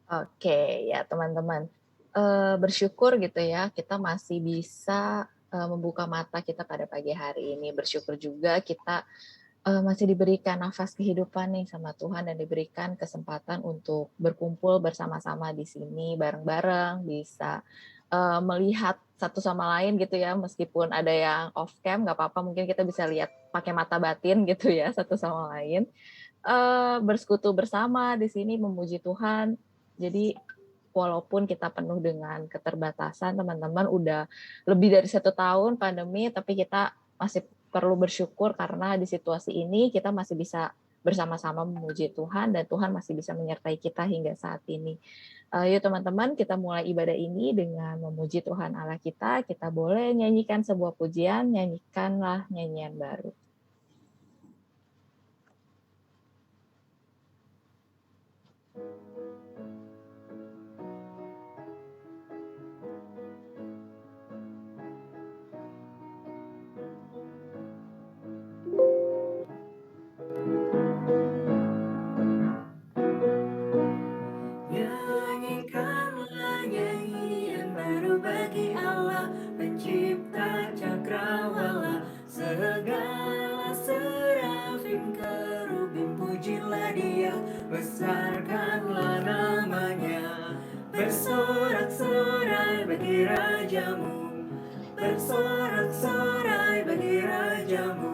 Oke, ya teman-teman, bersyukur gitu ya kita masih bisa, membuka mata kita pada pagi hari ini. Bersyukur juga kita, masih diberikan nafas kehidupan nih sama Tuhan dan diberikan kesempatan untuk berkumpul bersama-sama di sini bareng-bareng, bisa, melihat satu sama lain gitu ya, meskipun ada yang off cam nggak apa-apa, mungkin kita bisa lihat pakai mata batin gitu ya satu sama lain. Bersekutu bersama di sini memuji Tuhan. Jadi walaupun kita penuh dengan keterbatasan, teman-teman udah lebih dari 1 tahun pandemi, tapi kita masih perlu bersyukur karena di situasi ini kita masih bisa bersama-sama memuji Tuhan dan Tuhan masih bisa menyertai kita hingga saat ini. Yuk teman-teman kita mulai ibadah ini dengan memuji Tuhan Allah kita. Kita boleh nyanyikan sebuah pujian, nyanyikanlah nyanyian baru. Nyanyikanlah nyanyian baru bagi Allah, pencipta cakrawala. Segala serafim kerubim pujilah Dia, besarkanlah namanya. Bersorak-sorai bagi rajamu, bersorak-sorai bagi rajamu.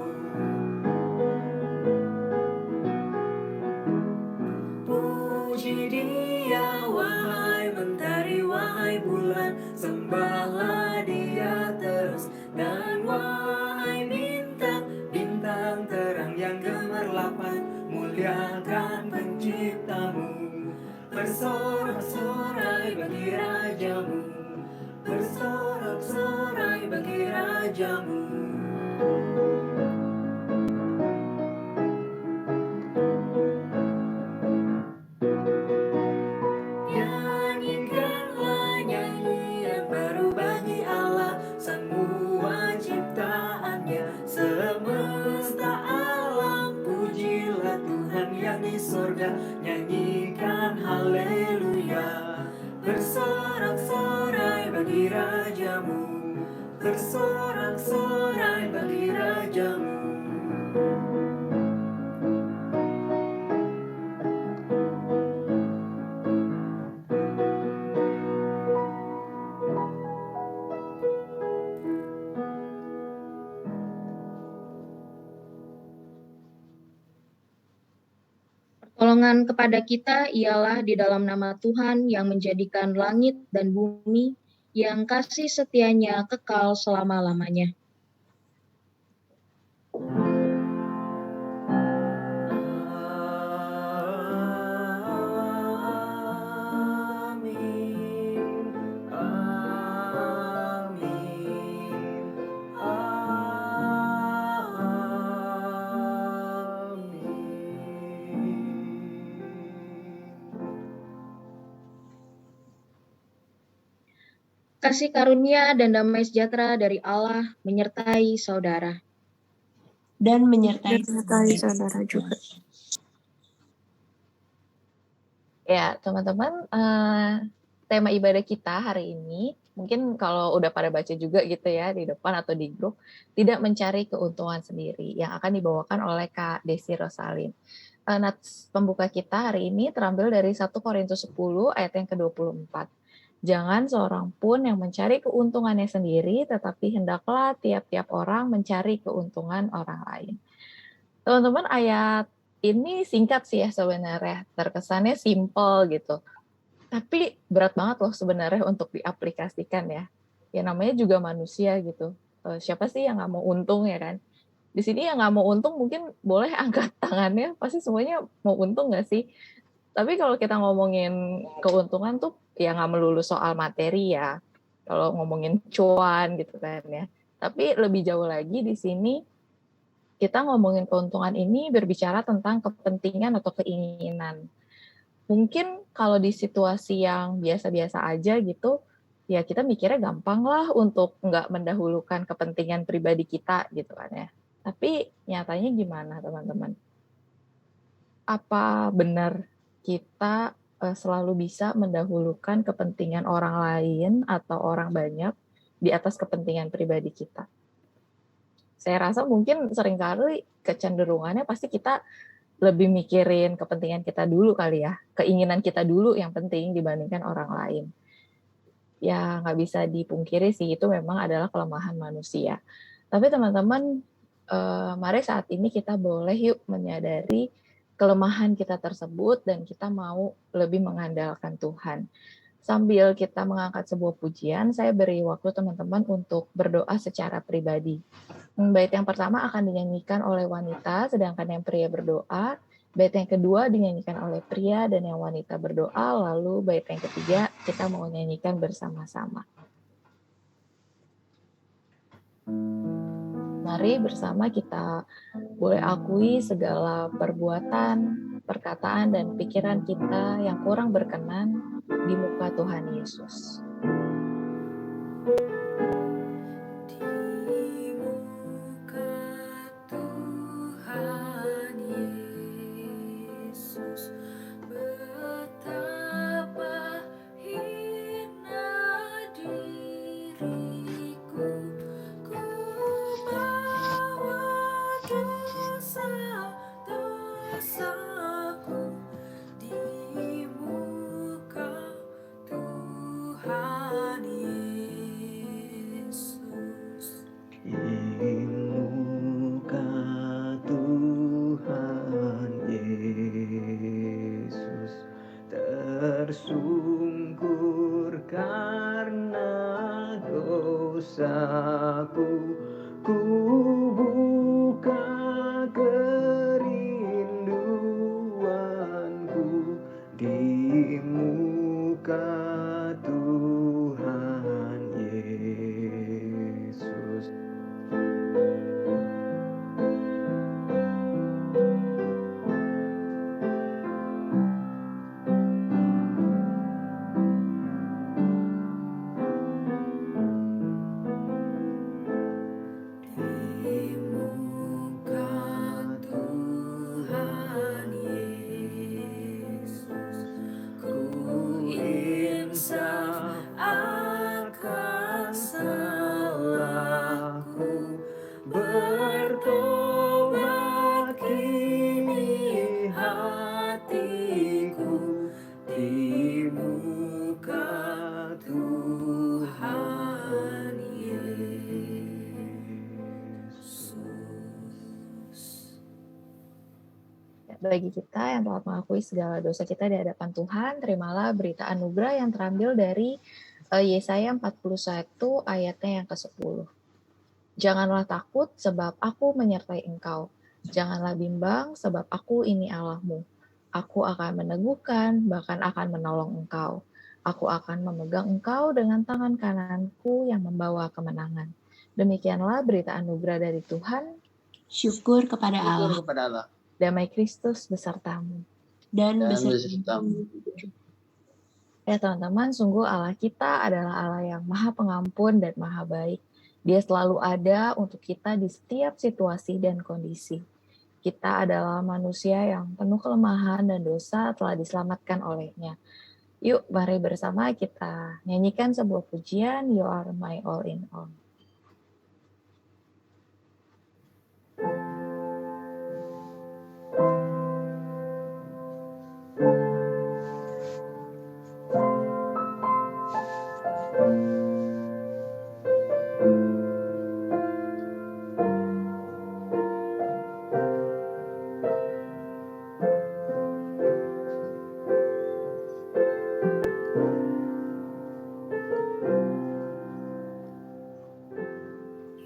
Puji Dia, wahai mentari, wahai bulan, sembahlah Dia terus. Dan wahai bintang, bintang terang yang gemerlapan, muliakan penciptamu. Bersorak-sorai bagi rajamu, bersorak-sorai bagi rajamu. Nyanyikanlah nyanyian baru bagi Allah, semua ciptaannya, semesta alam. Pujilah Tuhan yang di sorga, nyanyikan haleluya. Bersorak-sorai bagi rajamu, bersorak-sorai bagi rajamu. Pertolongan kepada kita ialah di dalam nama Tuhan yang menjadikan langit dan bumi, yang kasih setianya kekal selama-lamanya. Kasih karunia dan damai sejahtera dari Allah menyertai saudara. Dan menyertai saudara juga. Ya, teman-teman, tema ibadah kita hari ini, mungkin kalau udah pada baca juga gitu ya di depan atau di grup, tidak mencari keuntungan sendiri, yang akan dibawakan oleh Kak Desi Rosalin. Nats pembuka kita hari ini terambil dari 1 Korintus 10 ayat yang ke-24. Jangan seorang pun yang mencari keuntungannya sendiri, tetapi hendaklah tiap-tiap orang mencari keuntungan orang lain. Teman-teman, ayat ini singkat sih ya sebenarnya, terkesannya simple gitu. Tapi berat banget loh sebenarnya untuk diaplikasikan ya. Ya namanya juga manusia gitu. Siapa sih yang nggak mau untung ya kan? Di sini yang nggak mau untung mungkin boleh angkat tangannya, pasti semuanya mau untung nggak sih? Tapi kalau kita ngomongin keuntungan tuh ya nggak melulu soal materi ya. Kalau ngomongin cuan gitu kan ya. Tapi lebih jauh lagi di sini kita ngomongin keuntungan ini berbicara tentang kepentingan atau keinginan. Mungkin kalau di situasi yang biasa-biasa aja gitu, ya kita mikirnya gampang lah untuk nggak mendahulukan kepentingan pribadi kita gitu kan ya. Tapi nyatanya gimana teman-teman? apa benar kita selalu bisa mendahulukan kepentingan orang lain atau orang banyak di atas kepentingan pribadi kita? Saya rasa mungkin seringkali kecenderungannya pasti kita lebih mikirin kepentingan kita dulu kali ya, keinginan kita dulu yang penting dibandingkan orang lain. Ya nggak bisa dipungkiri sih, itu memang adalah kelemahan manusia. Tapi teman-teman, mari saat ini kita boleh yuk menyadari kelemahan kita tersebut dan kita mau lebih mengandalkan Tuhan. Sambil kita mengangkat sebuah pujian, saya beri waktu teman-teman untuk berdoa secara pribadi. Bait yang pertama akan dinyanyikan oleh wanita, sedangkan yang pria berdoa. Bait yang kedua dinyanyikan oleh pria dan yang wanita berdoa, lalu bait yang ketiga kita mau nyanyikan bersama-sama. Mari bersama kita boleh akui segala perbuatan, perkataan, dan pikiran kita yang kurang berkenan di muka Tuhan Yesus. Di muka Tuhan Yesus, betapa hina diriku, ku bawa dosa-dosaku di muka Tuhan Yesus. Di muka Tuhan Yesus tersungkur karena dosaku, ku buka kerinduanku di muka Tuhan Yesus. Di muka Tuhan Yesus, ku insaf akan salahku, bertobat kini hatiku di muka Tuhan Yesus. Bagi kita yang telah mengakui segala dosa kita di hadapan Tuhan, terimalah berita anugerah yang terambil dari Yesaya 41 ayatnya yang ke-10. Janganlah takut sebab aku menyertai engkau. Janganlah bimbang sebab aku ini Allahmu. Aku akan meneguhkan, bahkan akan menolong engkau. Aku akan memegang engkau dengan tangan kananku yang membawa kemenangan. Demikianlah berita anugerah dari Tuhan. Syukur kepada Allah kepada Allah Damai Kristus besertamu. dan dan beserta besertamu. Ya teman-teman, sungguh Allah kita adalah Allah yang maha pengampun dan maha baik. Dia selalu ada untuk kita di setiap situasi dan kondisi. Kita adalah manusia yang penuh kelemahan dan dosa telah diselamatkan olehnya. Yuk, mari bersama kita nyanyikan sebuah pujian, You Are My All in All.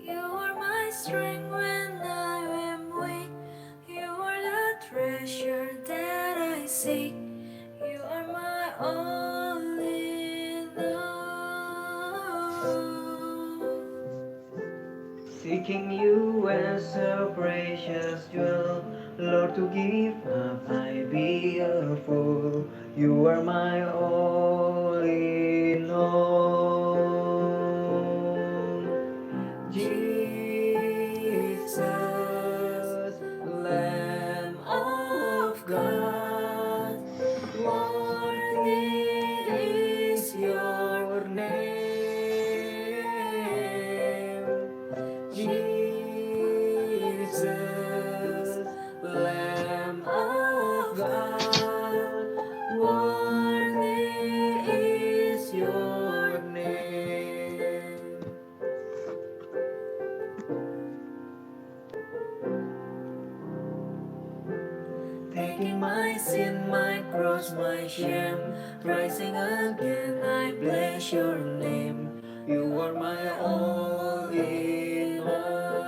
You are my strength when I am weak. You are the treasure that I seek. You are my all in all. Seeking you as a precious jewel, Lord, to give up I be a fool. You are my all in all. Jesus, Lamb of God. taking my sin, my cross, my shame. Rising again, I bless your name. You are my all in all.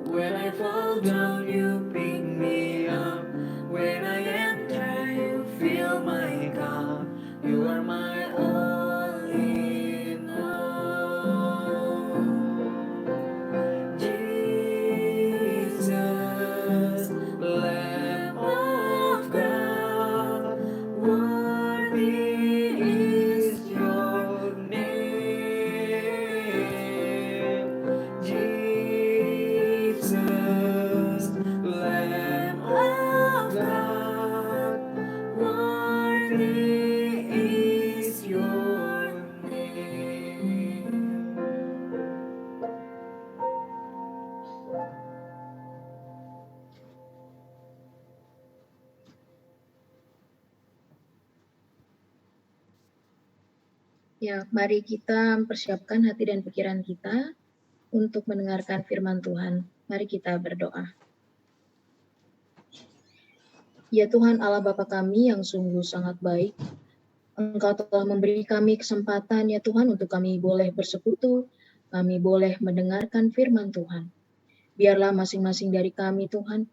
When I fall down, you pick me up. When I am dry, you fill my cup. You are my all in all. Jesus, Lamb of God, worthy is your name. Jesus, Lamb of God, worthy is your name. Ya, mari kita mempersiapkan hati dan pikiran kita untuk mendengarkan firman Tuhan. Mari kita berdoa. Ya Tuhan Allah Bapa kami yang sungguh sangat baik, Engkau telah memberi kami kesempatan ya Tuhan untuk kami boleh bersekutu, kami boleh mendengarkan firman Tuhan. Biarlah masing-masing dari kami Tuhan,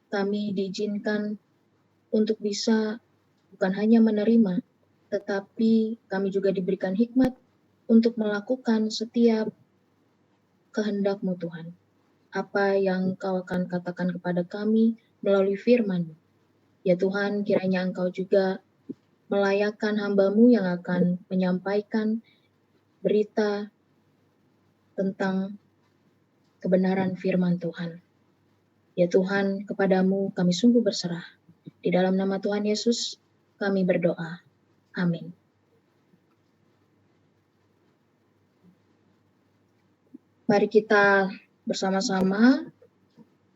kami diizinkan untuk bisa bukan hanya menerima, tetapi kami juga diberikan hikmat untuk melakukan setiap kehendak-Mu Tuhan. Apa yang Engkau akan katakan kepada kami melalui firman-Mu. Ya Tuhan, kiranya Engkau juga melayakkan hamba-Mu yang akan menyampaikan berita tentang kebenaran firman Tuhan. Ya Tuhan, kepadamu kami sungguh berserah. Di dalam nama Tuhan Yesus, kami berdoa. Amin. Mari kita bersama-sama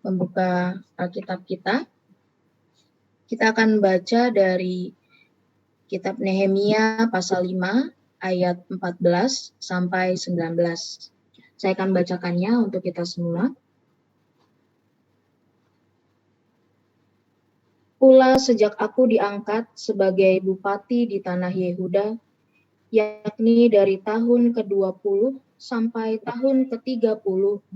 membuka Alkitab kita. Kita akan baca dari kitab Nehemia pasal 5 ayat 14 sampai 19. Saya akan bacakannya untuk kita semua. Pula sejak aku diangkat sebagai bupati di tanah Yehuda, yakni dari tahun ke-20 sampai tahun ke-32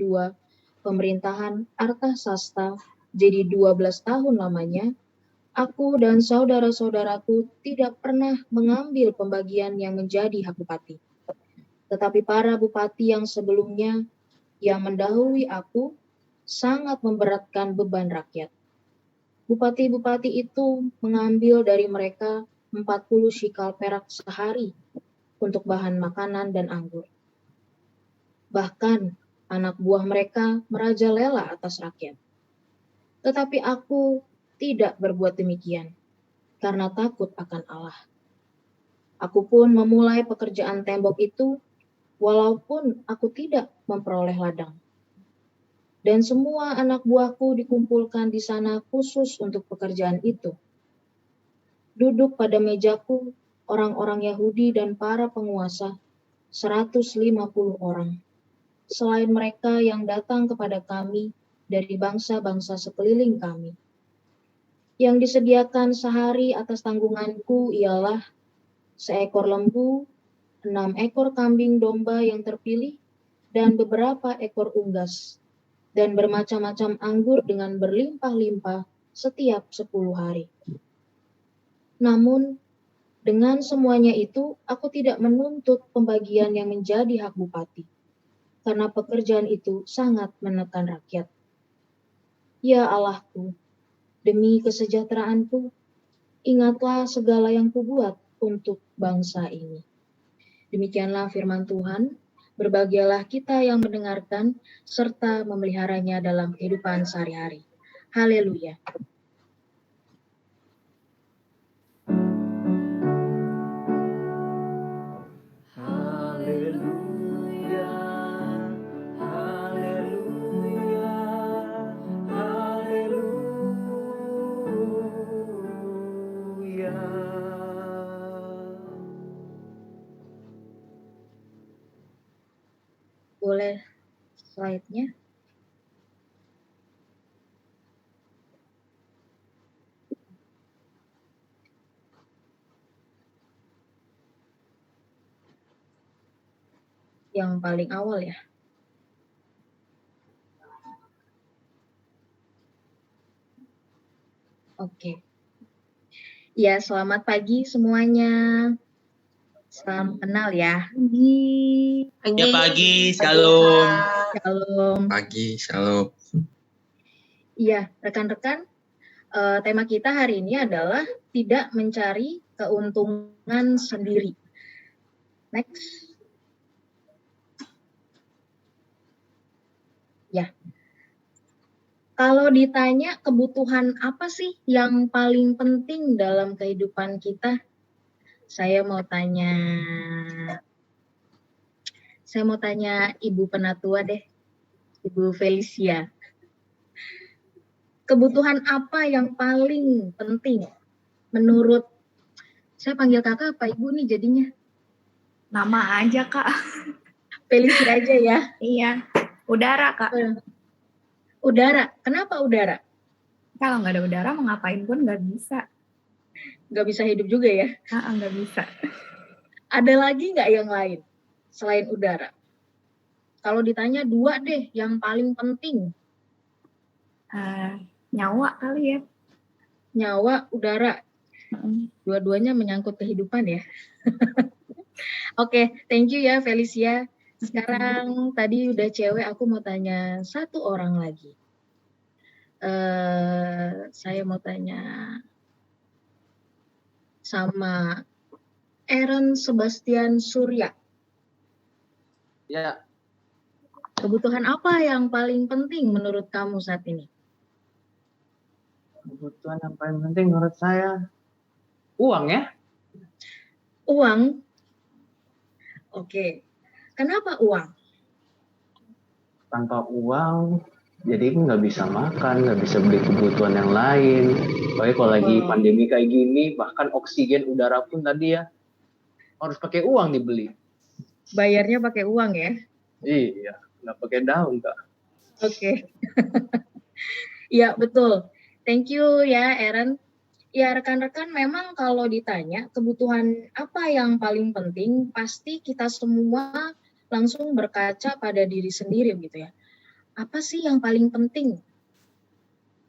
pemerintahan Artasasta, jadi 12 tahun lamanya, aku dan saudara-saudaraku tidak pernah mengambil pembagian yang menjadi hak bupati. Tetapi para bupati yang sebelumnya, yang mendahului aku, sangat memberatkan beban rakyat. Bupati-bupati itu mengambil dari mereka 40 shikal perak sehari untuk bahan makanan dan anggur. Bahkan anak buah mereka merajalela atas rakyat. Tetapi aku tidak berbuat demikian, karena takut akan Allah. Aku pun memulai pekerjaan tembok itu, walaupun aku tidak memperoleh ladang. Dan semua anak buahku dikumpulkan di sana khusus untuk pekerjaan itu. Duduk pada mejaku orang-orang Yahudi dan para penguasa, 150 orang. Selain mereka yang datang kepada kami dari bangsa-bangsa sekeliling kami. Yang disediakan sehari atas tanggunganku ialah seekor lembu, 6 ekor kambing domba yang terpilih, dan beberapa ekor unggas, dan bermacam-macam anggur dengan berlimpah-limpah setiap 10 hari. Namun, dengan semuanya itu, aku tidak menuntut pembagian yang menjadi hak bupati, karena pekerjaan itu sangat menekan rakyat. Ya Allahku, demi kesejahteraanku, ingatlah segala yang kubuat untuk bangsa ini. Demikianlah firman Tuhan. Berbahagialah kita yang mendengarkan serta memeliharanya dalam kehidupan sehari-hari. Haleluya. Haleluya, haleluya, haleluya. Boleh slide-nya? yang paling awal ya. Oke. Ya, selamat pagi semuanya. Salam kenal ya. Ya pagi, Pagi, shalom. Kak. Shalom. Pagi, shalom. Iya, rekan-rekan, tema kita hari ini adalah tidak mencari keuntungan sendiri. Next. Ya. Kalau ditanya kebutuhan apa sih yang paling penting dalam kehidupan kita? Saya mau tanya Ibu Penatua deh, Ibu Felicia. Kebutuhan apa yang paling penting menurut, saya panggil kakak apa ibu nih jadinya? Nama aja, Kak. Felicia aja ya. Iya. Udara, Kak. Udara, kenapa udara? Kalau nggak ada udara, mau ngapain pun nggak bisa. Nggak bisa hidup juga ya? Nggak bisa. Ada lagi nggak yang lain selain udara? Kalau ditanya 2 deh yang paling penting. Nyawa kali ya. Nyawa, udara. Dua-duanya menyangkut kehidupan ya. Oke, thank you ya Felicia. Sekarang tadi udah cewek, aku mau tanya satu orang lagi. Saya mau tanya sama Aaron Sebastian Surya. Ya, Kebutuhan apa yang paling penting menurut kamu saat ini? kebutuhan yang paling penting menurut saya uang ya. Uang. Oke. Kenapa uang? Tanpa uang, jadi nggak bisa makan, nggak bisa beli kebutuhan yang lain. Apalagi kalau lagi pandemi kayak gini, bahkan oksigen udara pun tadi ya harus pakai uang dibeli. Bayarnya pakai uang ya? Iya, nggak pakai daun Kak. Oke. Iya, betul. Thank you ya, Aaron. Ya, rekan-rekan, memang kalau ditanya kebutuhan apa yang paling penting, pasti kita semua langsung berkaca pada diri sendiri gitu ya. Apa sih yang paling penting?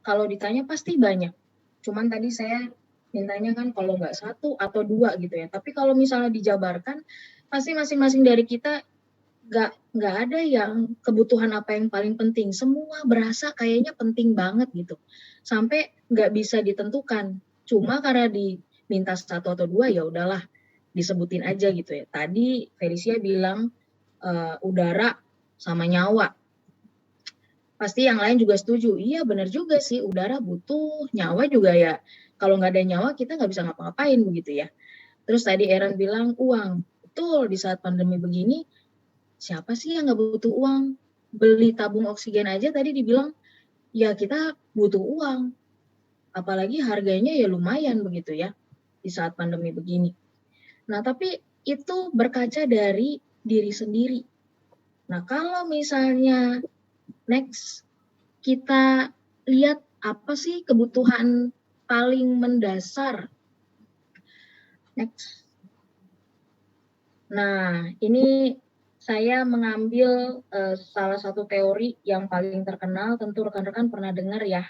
Kalau ditanya pasti banyak. Cuman tadi saya mintanya kan kalau nggak 1 atau 2 gitu ya. Tapi kalau misalnya dijabarkan, pasti masing-masing dari kita nggak ada yang kebutuhan apa yang paling penting. Semua berasa kayaknya penting banget gitu. Sampai nggak bisa ditentukan. Cuma karena diminta 1 atau 2 ya udahlah disebutin aja gitu ya. Tadi Felicia bilang udara sama nyawa. Pasti yang lain juga setuju. Iya benar juga sih, udara butuh, nyawa juga ya. Kalau nggak ada nyawa kita nggak bisa ngapa-ngapain begitu ya. Terus tadi Aaron bilang uang. Betul, di saat pandemi begini siapa sih yang nggak butuh uang? Beli tabung oksigen aja tadi dibilang, ya kita butuh uang. Apalagi harganya ya lumayan begitu ya, di saat pandemi begini. Nah, tapi itu berkaca dari diri sendiri. Nah, kalau misalnya next kita lihat apa sih kebutuhan paling mendasar. Next. Nah, ini saya mengambil salah satu teori yang paling terkenal, tentu rekan-rekan pernah dengar ya.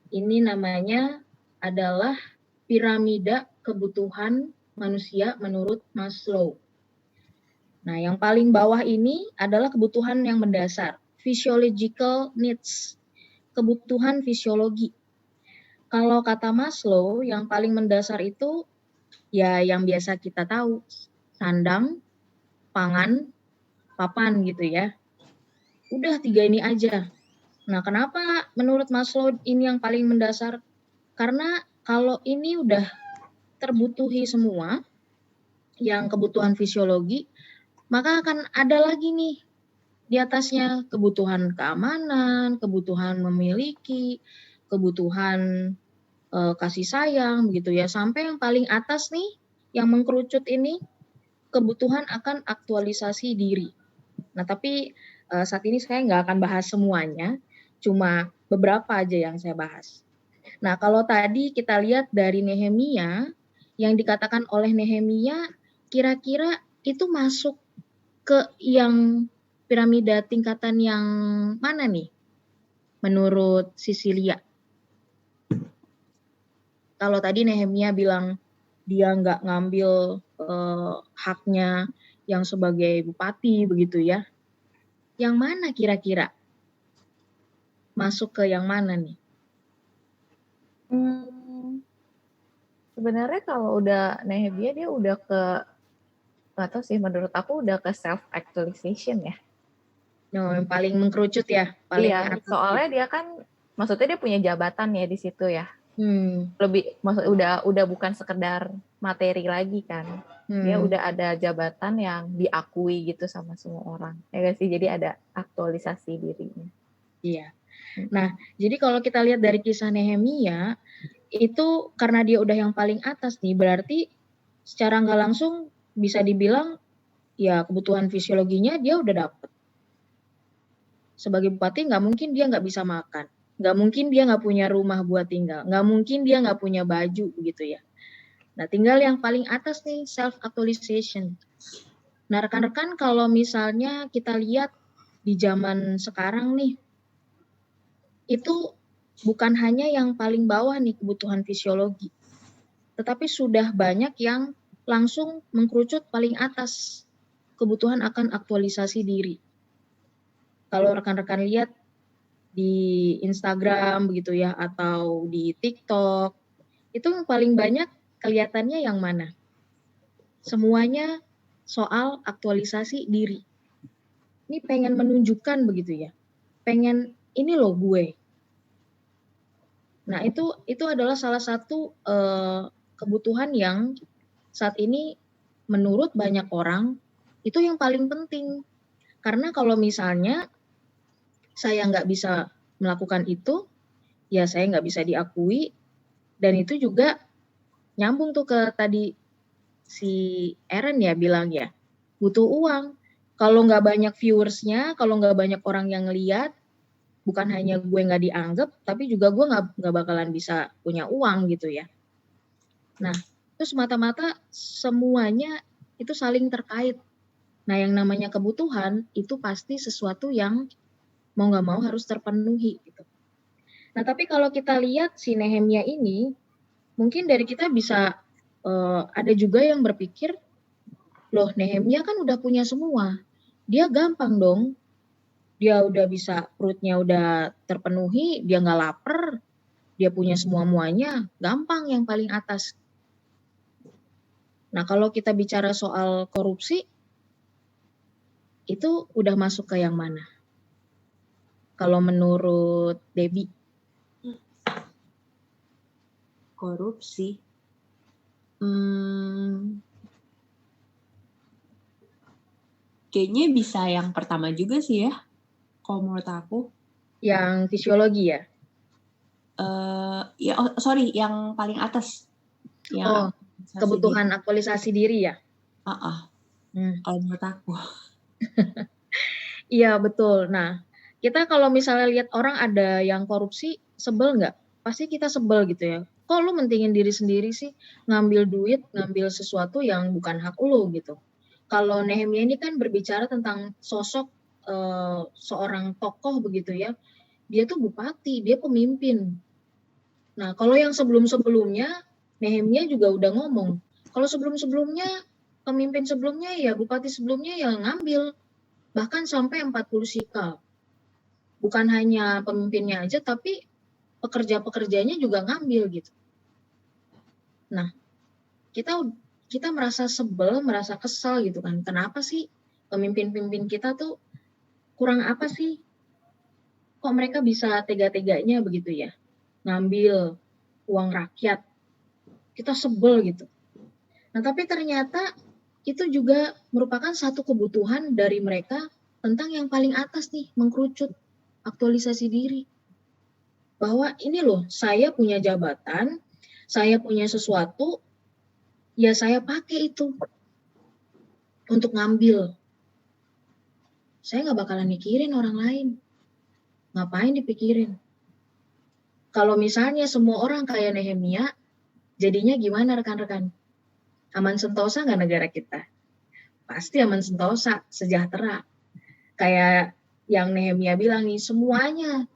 Ini namanya adalah piramida kebutuhan manusia menurut Maslow. Nah, yang paling bawah ini adalah kebutuhan yang mendasar, physiological needs, kebutuhan fisiologi. Kalau kata Maslow, yang paling mendasar itu ya yang biasa kita tahu, sandang, pangan, papan gitu ya. Udah 3 ini aja. Nah, kenapa menurut Maslow ini yang paling mendasar? Karena kalau ini udah terbutuhi semua, yang kebutuhan fisiologi, maka akan ada lagi nih di atasnya kebutuhan keamanan, kebutuhan memiliki, kebutuhan kasih sayang gitu ya. Sampai yang paling atas nih, yang mengkerucut ini, kebutuhan akan aktualisasi diri. Nah, tapi saat ini saya nggak akan bahas semuanya, cuma beberapa aja yang saya bahas. Nah, kalau tadi kita lihat dari Nehemia, yang dikatakan oleh Nehemia, kira-kira itu masuk ke yang piramida tingkatan yang mana nih menurut Sisilia? Kalau tadi Nehemia bilang dia nggak ngambil haknya yang sebagai bupati begitu ya. Yang mana kira-kira? Masuk ke yang mana nih? Sebenarnya kalau udah Nehemia dia udah ke, nggak tahu sih, menurut aku udah ke self actualization ya. No, yang paling mengkerucut ya, paling Iya, atas. soalnya dia kan, maksudnya dia punya jabatan ya di situ ya. Hmm, Lebih, maksud udah bukan sekedar materi lagi kan. Dia udah ada jabatan yang diakui gitu sama semua orang. Ya nggak sih? Jadi ada aktualisasi dirinya. iya. Nah, jadi kalau kita lihat dari kisah Nehemia, itu karena dia udah yang paling atas nih, berarti secara nggak langsung bisa dibilang ya kebutuhan fisiologinya dia udah dapet. Sebagai bupati nggak mungkin dia nggak bisa makan, nggak mungkin dia nggak punya rumah buat tinggal, nggak mungkin dia nggak punya baju begitu ya. Nah, tinggal yang paling atas nih self actualization. Nah, rekan-rekan kalau misalnya kita lihat di zaman sekarang nih, itu bukan hanya yang paling bawah nih kebutuhan fisiologi, tetapi sudah banyak yang langsung mengkerucut paling atas kebutuhan akan aktualisasi diri. Kalau rekan-rekan lihat di Instagram begitu ya atau di TikTok, itu yang paling banyak kelihatannya yang mana? Semuanya soal aktualisasi diri. Ini pengen menunjukkan begitu ya. Pengen ini loh gue. Nah, itu adalah salah satu kebutuhan yang saat ini menurut banyak orang itu yang paling penting. Karena kalau misalnya saya nggak bisa melakukan itu, ya saya nggak bisa diakui, dan itu juga nyambung tuh ke tadi si Eren ya bilang ya, butuh uang. Kalau nggak banyak viewersnya, kalau nggak banyak orang yang ngeliat, bukan hanya gue nggak dianggap, tapi juga gue nggak bakalan bisa punya uang gitu ya. Nah, itu semata-mata semuanya itu saling terkait. Nah, yang namanya kebutuhan itu pasti sesuatu yang mau nggak mau harus terpenuhi gitu. Nah, tapi kalau kita lihat si Nehemia ini, mungkin dari kita bisa ada juga yang berpikir, loh Nehemia kan udah punya semua, dia gampang dong, dia udah bisa perutnya udah terpenuhi, dia nggak lapar, dia punya semua-muanya, gampang yang paling atas. Nah, kalau kita bicara soal korupsi, itu udah masuk ke yang mana? Kalau menurut Debbie? Korupsi. Kayaknya bisa yang pertama juga sih ya, kalau menurut aku. Yang fisiologi ya? Sorry, yang paling atas. Yang kebutuhan aktualisasi diri ya? Kalau menurut aku. Iya, betul. Nah, kita kalau misalnya lihat orang ada yang korupsi, sebel nggak? Pasti kita sebel gitu ya. Kok lu mentingin diri sendiri sih? Ngambil duit, ngambil sesuatu yang bukan hak lu gitu. Kalau Nehemia ini kan berbicara tentang sosok seorang tokoh begitu ya. Dia tuh bupati, dia pemimpin. Nah, kalau yang sebelum-sebelumnya, Nehemia juga udah ngomong. Kalau sebelum-sebelumnya, pemimpin sebelumnya ya bupati sebelumnya yang ngambil. Bahkan sampai 40 sikal. Bukan hanya pemimpinnya aja, tapi pekerja-pekerjanya juga ngambil gitu. Nah, kita merasa sebel, merasa kesal gitu kan. Kenapa sih pemimpin-pemimpin kita tuh kurang apa sih? Kok mereka bisa tega-teganya begitu ya? Ngambil uang rakyat. Kita sebel gitu. Nah, tapi ternyata itu juga merupakan satu kebutuhan dari mereka tentang yang paling atas nih, mengkerucut aktualisasi diri. Bahwa ini loh, saya punya jabatan, saya punya sesuatu, ya saya pakai itu untuk ngambil. Saya nggak bakalan mikirin orang lain. Ngapain dipikirin? Kalau misalnya semua orang kayak Nehemia, jadinya gimana rekan-rekan? Aman sentosa nggak negara kita? pasti aman sentosa, sejahtera. Kayak yang Nehemia bilang nih, semuanya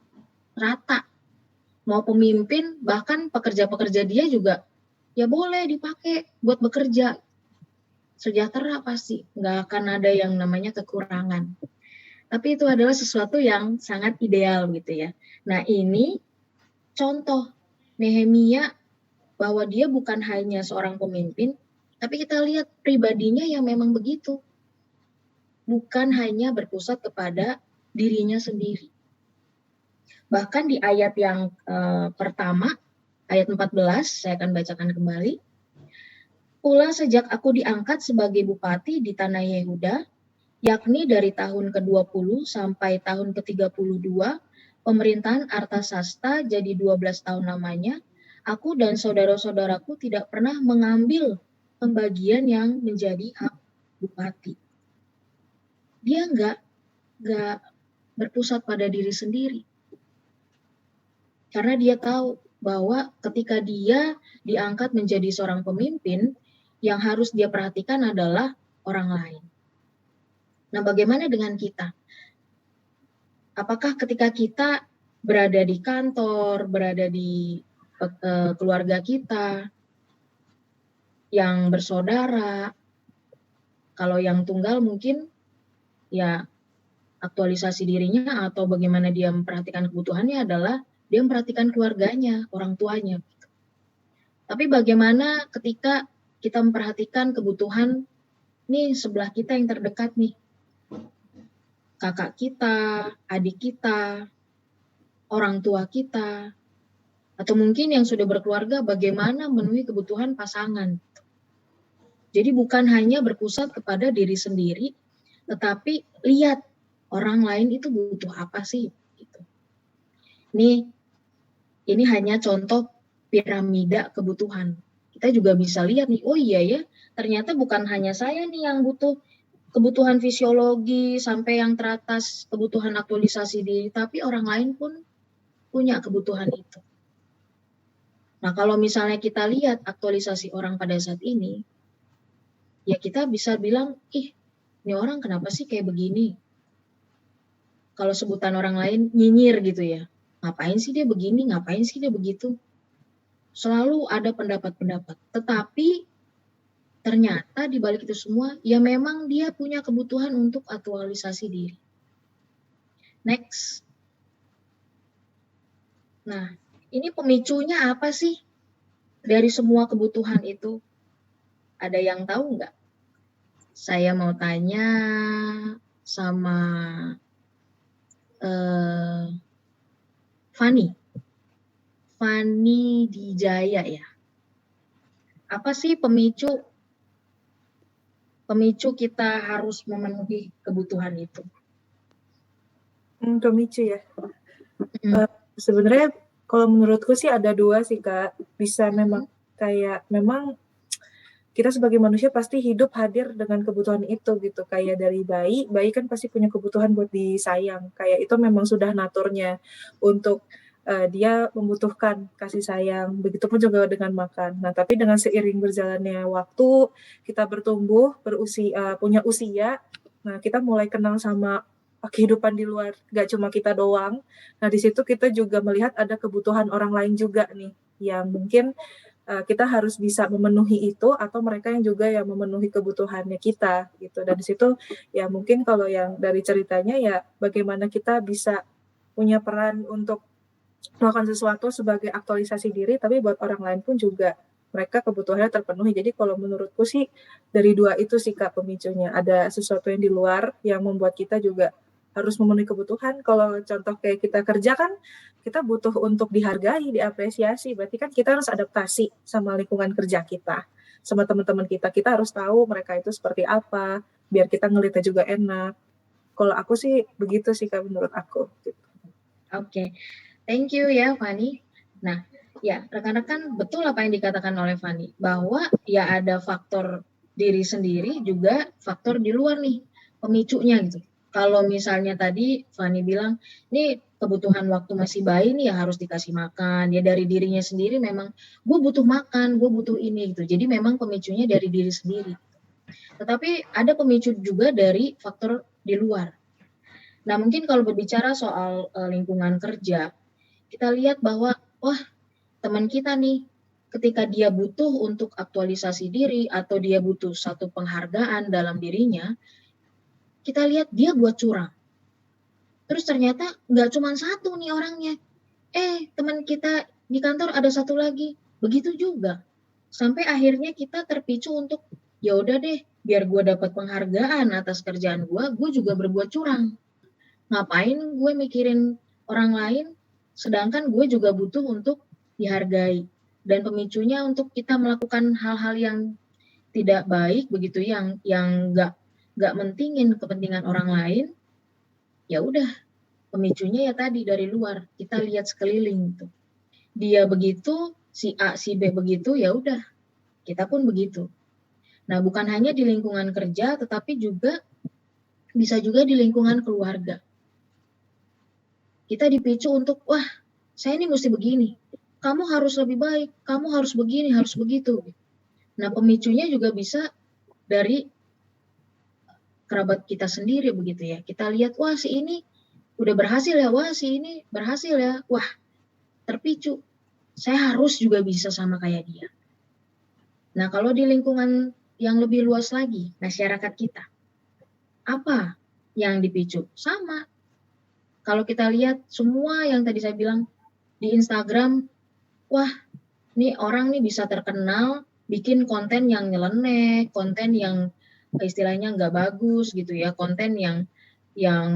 rata. Mau pemimpin, bahkan pekerja-pekerja dia juga, ya boleh dipakai buat bekerja. Sejahtera pasti, nggak akan ada yang namanya kekurangan. Tapi itu adalah sesuatu yang sangat ideal gitu ya. Nah ini contoh Nehemia bahwa dia bukan hanya seorang pemimpin, tapi kita lihat pribadinya yang memang begitu. Bukan hanya berpusat kepada dirinya sendiri. Bahkan di ayat yang pertama, ayat 14, saya akan bacakan kembali. Pula sejak aku diangkat sebagai bupati di tanah Yehuda, yakni dari tahun ke-20 sampai tahun ke-32, pemerintahan Artasasta jadi 12 tahun lamanya, aku dan saudara-saudaraku tidak pernah mengambil pembagian yang menjadi hak bupati. Dia nggak berpusat pada diri sendiri. Karena dia tahu bahwa ketika dia diangkat menjadi seorang pemimpin, yang harus dia perhatikan adalah orang lain. Nah, bagaimana dengan kita? Apakah ketika kita berada di kantor, berada di keluarga kita, yang bersaudara, kalau yang tunggal mungkin ya aktualisasi dirinya atau bagaimana dia memperhatikan kebutuhannya adalah dia memperhatikan keluarganya, orang tuanya. Tapi bagaimana ketika kita memperhatikan kebutuhan nih sebelah kita yang terdekat nih, kakak kita, adik kita, orang tua kita, atau mungkin yang sudah berkeluarga, bagaimana memenuhi kebutuhan pasangan. Jadi bukan hanya berpusat kepada diri sendiri, tetapi lihat orang lain itu butuh apa sih. Gitu. Ini hanya contoh piramida kebutuhan. Kita juga bisa lihat nih, oh iya ya, ternyata bukan hanya saya nih yang butuh kebutuhan fisiologi sampai yang teratas kebutuhan aktualisasi diri, tapi orang lain pun punya kebutuhan itu. Nah, kalau misalnya kita lihat aktualisasi orang pada saat ini, ya kita bisa bilang, ini orang kenapa sih kayak begini? Kalau sebutan orang lain nyinyir gitu ya. Ngapain sih dia begini, ngapain sih dia begitu? Selalu ada pendapat-pendapat. Tetapi ternyata di balik itu semua, ya memang dia punya kebutuhan untuk aktualisasi diri. Next. Nah, ini pemicunya apa sih dari semua kebutuhan itu? Ada yang tahu nggak? Saya mau tanya sama Fani Dijaya ya. Apa sih pemicu kita harus memenuhi kebutuhan itu? Pemicu ya. Sebenarnya kalau menurutku sih ada dua sih Kak. Bisa memang kita sebagai manusia pasti hidup hadir dengan kebutuhan itu gitu. Kayak dari bayi kan pasti punya kebutuhan buat disayang. Kayak itu memang sudah naturnya untuk dia membutuhkan kasih sayang. Begitupun juga dengan makan. Nah, tapi dengan seiring berjalannya waktu, kita bertumbuh, punya usia, nah kita mulai kenal sama kehidupan di luar, gak cuma kita doang. Nah, di situ kita juga melihat ada kebutuhan orang lain juga nih, yang mungkin kita harus bisa memenuhi itu, atau mereka yang juga yang memenuhi kebutuhannya kita gitu. Dan di situ ya mungkin kalau yang dari ceritanya ya bagaimana kita bisa punya peran untuk melakukan sesuatu sebagai aktualisasi diri, tapi buat orang lain pun juga mereka kebutuhannya terpenuhi. Jadi kalau menurutku sih dari dua itu sih Kak pemicunya. Ada sesuatu yang di luar yang membuat kita juga harus memenuhi kebutuhan. Kalau contoh kayak kita kerja kan, kita butuh untuk dihargai, diapresiasi. Berarti kan kita harus adaptasi sama lingkungan kerja kita, sama teman-teman kita. Kita harus tahu mereka itu seperti apa, biar kita ngeliatnya juga enak. Kalau aku sih begitu sih Kak menurut aku. Oke. Thank you ya Fani. Nah, ya rekan-rekan betul apa yang dikatakan oleh Fani, bahwa ya ada faktor diri sendiri juga faktor di luar nih pemicunya gitu. Kalau misalnya tadi Fani bilang, nih kebutuhan waktu masih bayi nih ya harus dikasih makan, ya dari dirinya sendiri memang gue butuh makan, gue butuh ini gitu. Jadi memang pemicunya dari diri sendiri. Tetapi ada pemicu juga dari faktor di luar. Nah, mungkin kalau berbicara soal lingkungan kerja, kita lihat bahwa wah, teman kita nih ketika dia butuh untuk aktualisasi diri atau dia butuh satu penghargaan dalam dirinya, kita lihat dia buat curang. Terus ternyata nggak cuma satu nih orangnya. Teman kita di kantor ada satu lagi. Begitu juga. Sampai akhirnya kita terpicu untuk ya udah deh, biar gue dapat penghargaan atas kerjaan gue juga berbuat curang. Ngapain gue mikirin orang lain, sedangkan gue juga butuh untuk dihargai. Dan pemicunya untuk kita melakukan hal-hal yang tidak baik begitu, yang nggak mentingin kepentingan orang lain, ya udah pemicunya ya tadi dari luar, kita lihat sekeliling gitu. Dia begitu, si A, si B begitu, ya udah kita pun begitu. Nah, bukan hanya di lingkungan kerja, tetapi juga bisa juga di lingkungan keluarga. Kita dipicu untuk, wah, saya ini mesti begini. Kamu harus lebih baik, kamu harus begini, harus begitu. Nah, pemicunya juga bisa dari kerabat kita sendiri begitu ya. Kita lihat, wah si ini udah berhasil ya, wah si ini berhasil ya, wah terpicu. Saya harus juga bisa sama kayak dia. Nah, kalau di lingkungan yang lebih luas lagi, masyarakat kita, apa yang dipicu? Sama. Kalau kita lihat semua yang tadi saya bilang di Instagram, wah, nih orang nih bisa terkenal, bikin konten yang nyeleneh, konten yang istilahnya nggak bagus gitu ya, konten yang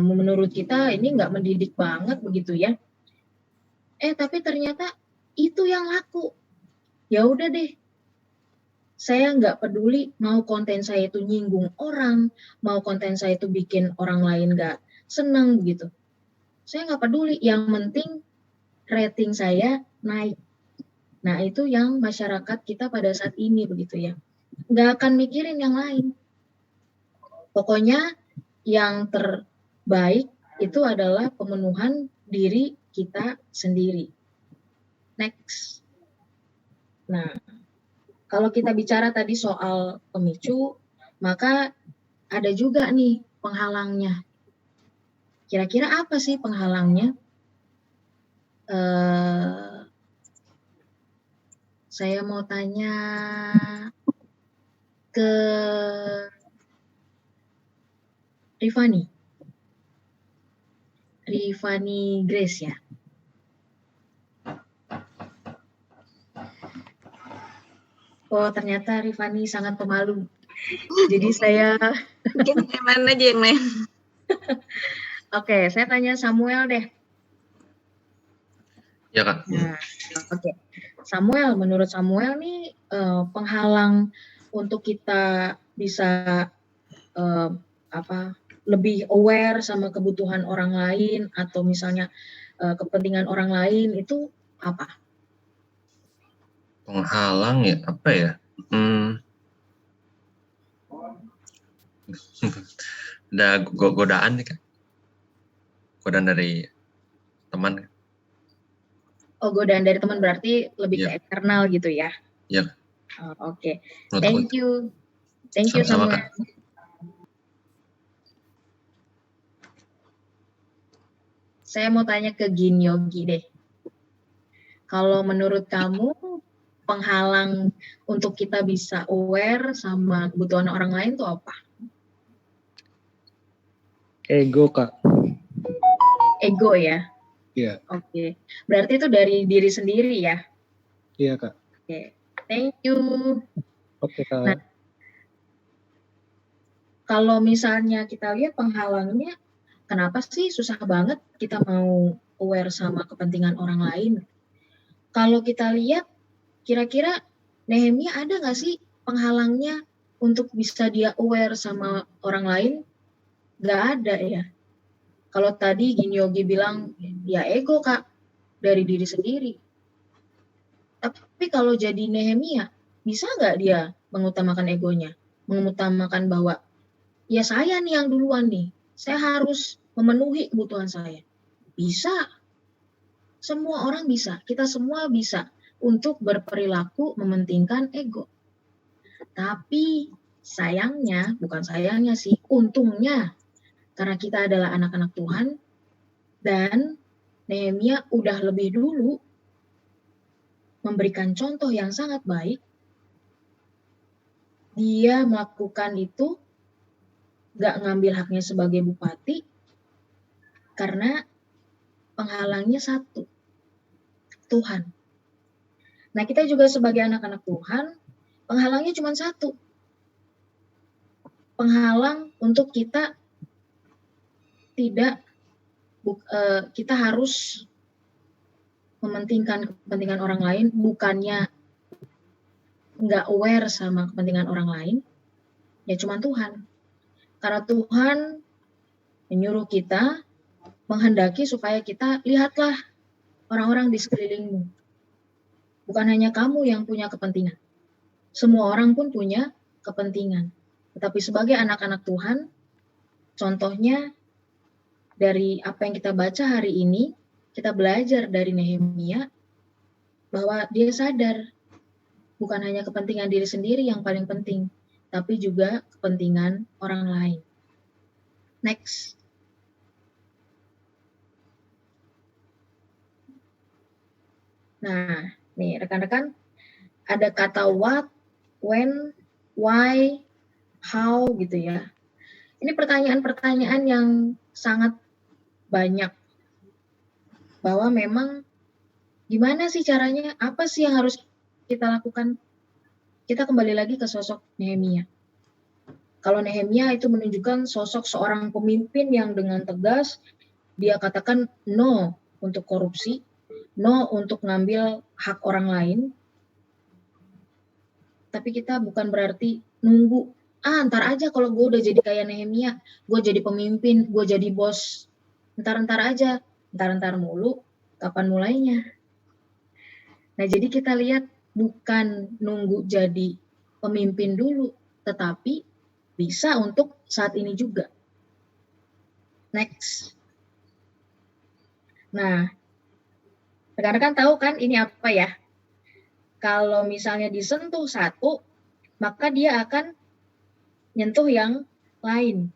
menurut kita ini nggak mendidik banget begitu ya. Tapi ternyata itu yang laku. Ya udah deh, saya nggak peduli mau konten saya itu nyinggung orang, mau konten saya itu bikin orang lain nggak senang begitu. Saya nggak peduli, yang penting rating saya naik. Nah, itu yang masyarakat kita pada saat ini begitu ya. Nggak akan mikirin yang lain. Pokoknya yang terbaik itu adalah pemenuhan diri kita sendiri. Next. Nah, kalau kita bicara tadi soal pemicu, maka ada juga nih penghalangnya. Kira-kira apa sih penghalangnya? Saya mau tanya ke Rifani Grace ya. Oh, ternyata Rifani sangat pemalu. Jadi saya Mungkin yang mana aja yang lain. Oke, saya tanya Samuel deh. Ya, Kak. Nah, oke. Samuel, menurut Samuel nih penghalang untuk kita bisa lebih aware sama kebutuhan orang lain atau misalnya kepentingan orang lain itu apa? Penghalang ya, apa ya? Ada godaan nih, Kak. Godaan dari teman. Oh, godaan dari teman berarti lebih ke eksternal gitu ya? Iya. Oke. Thank you. Thank you, Sama-sama, Samuel. Kak. Saya mau tanya ke Gin Yogi deh. Kalau menurut kamu penghalang untuk kita bisa aware sama kebutuhan orang lain itu apa? Ego, Kak. Ego ya? Iya. Oke. Berarti itu dari diri sendiri ya? Iya, Kak. Oke. Thank you. Oke, Kak. Nah, kalau misalnya kita lihat penghalangnya, kenapa sih susah banget kita mau aware sama kepentingan orang lain? Kalau kita lihat, kira-kira Nehemia ada nggak sih penghalangnya untuk bisa dia aware sama orang lain? Nggak ada ya. Kalau tadi Gin Yogi bilang, ya ego Kak, dari diri sendiri. Tapi kalau jadi Nehemia, bisa nggak dia mengutamakan egonya? Mengutamakan bahwa, ya saya nih yang duluan nih, saya harus memenuhi kebutuhan saya. Bisa. Semua orang bisa, kita semua bisa untuk berperilaku mementingkan ego. Tapi sayangnya, bukan sayangnya sih, untungnya, karena kita adalah anak-anak Tuhan, dan Nehemia udah lebih dulu memberikan contoh yang sangat baik. Dia melakukan itu gak ngambil haknya sebagai bupati, karena penghalangnya satu, Tuhan. Nah, kita juga sebagai anak-anak Tuhan, penghalangnya cuma satu. Penghalang untuk kita tidak, kita harus mementingkan kepentingan orang lain, bukannya nggak aware sama kepentingan orang lain, ya cuma Tuhan. Karena Tuhan menyuruh kita, menghendaki supaya kita lihatlah orang-orang di sekelilingmu. Bukan hanya kamu yang punya kepentingan. Semua orang pun punya kepentingan. Tetapi sebagai anak-anak Tuhan, contohnya dari apa yang kita baca hari ini, kita belajar dari Nehemia bahwa dia sadar bukan hanya kepentingan diri sendiri yang paling penting, tapi juga kepentingan orang lain. Next. Nah, nih rekan-rekan, ada kata what, when, why, how gitu ya. Ini pertanyaan-pertanyaan yang sangat banyak. Bahwa memang gimana sih caranya, apa sih yang harus kita lakukan? Kita kembali lagi ke sosok Nehemia. Kalau Nehemia itu menunjukkan sosok seorang pemimpin yang dengan tegas, dia katakan no untuk korupsi, no untuk ngambil hak orang lain. Tapi kita bukan berarti nunggu, ntar aja kalau gue udah jadi kayak Nehemia, gue jadi pemimpin, gue jadi bos, ntar aja, ntar mulu, kapan mulainya? Nah, jadi kita lihat bukan nunggu jadi pemimpin dulu, tetapi bisa untuk saat ini juga. Next. Nah, rekan-rekan tahu kan ini apa ya? Kalau misalnya disentuh satu, maka dia akan nyentuh yang lain.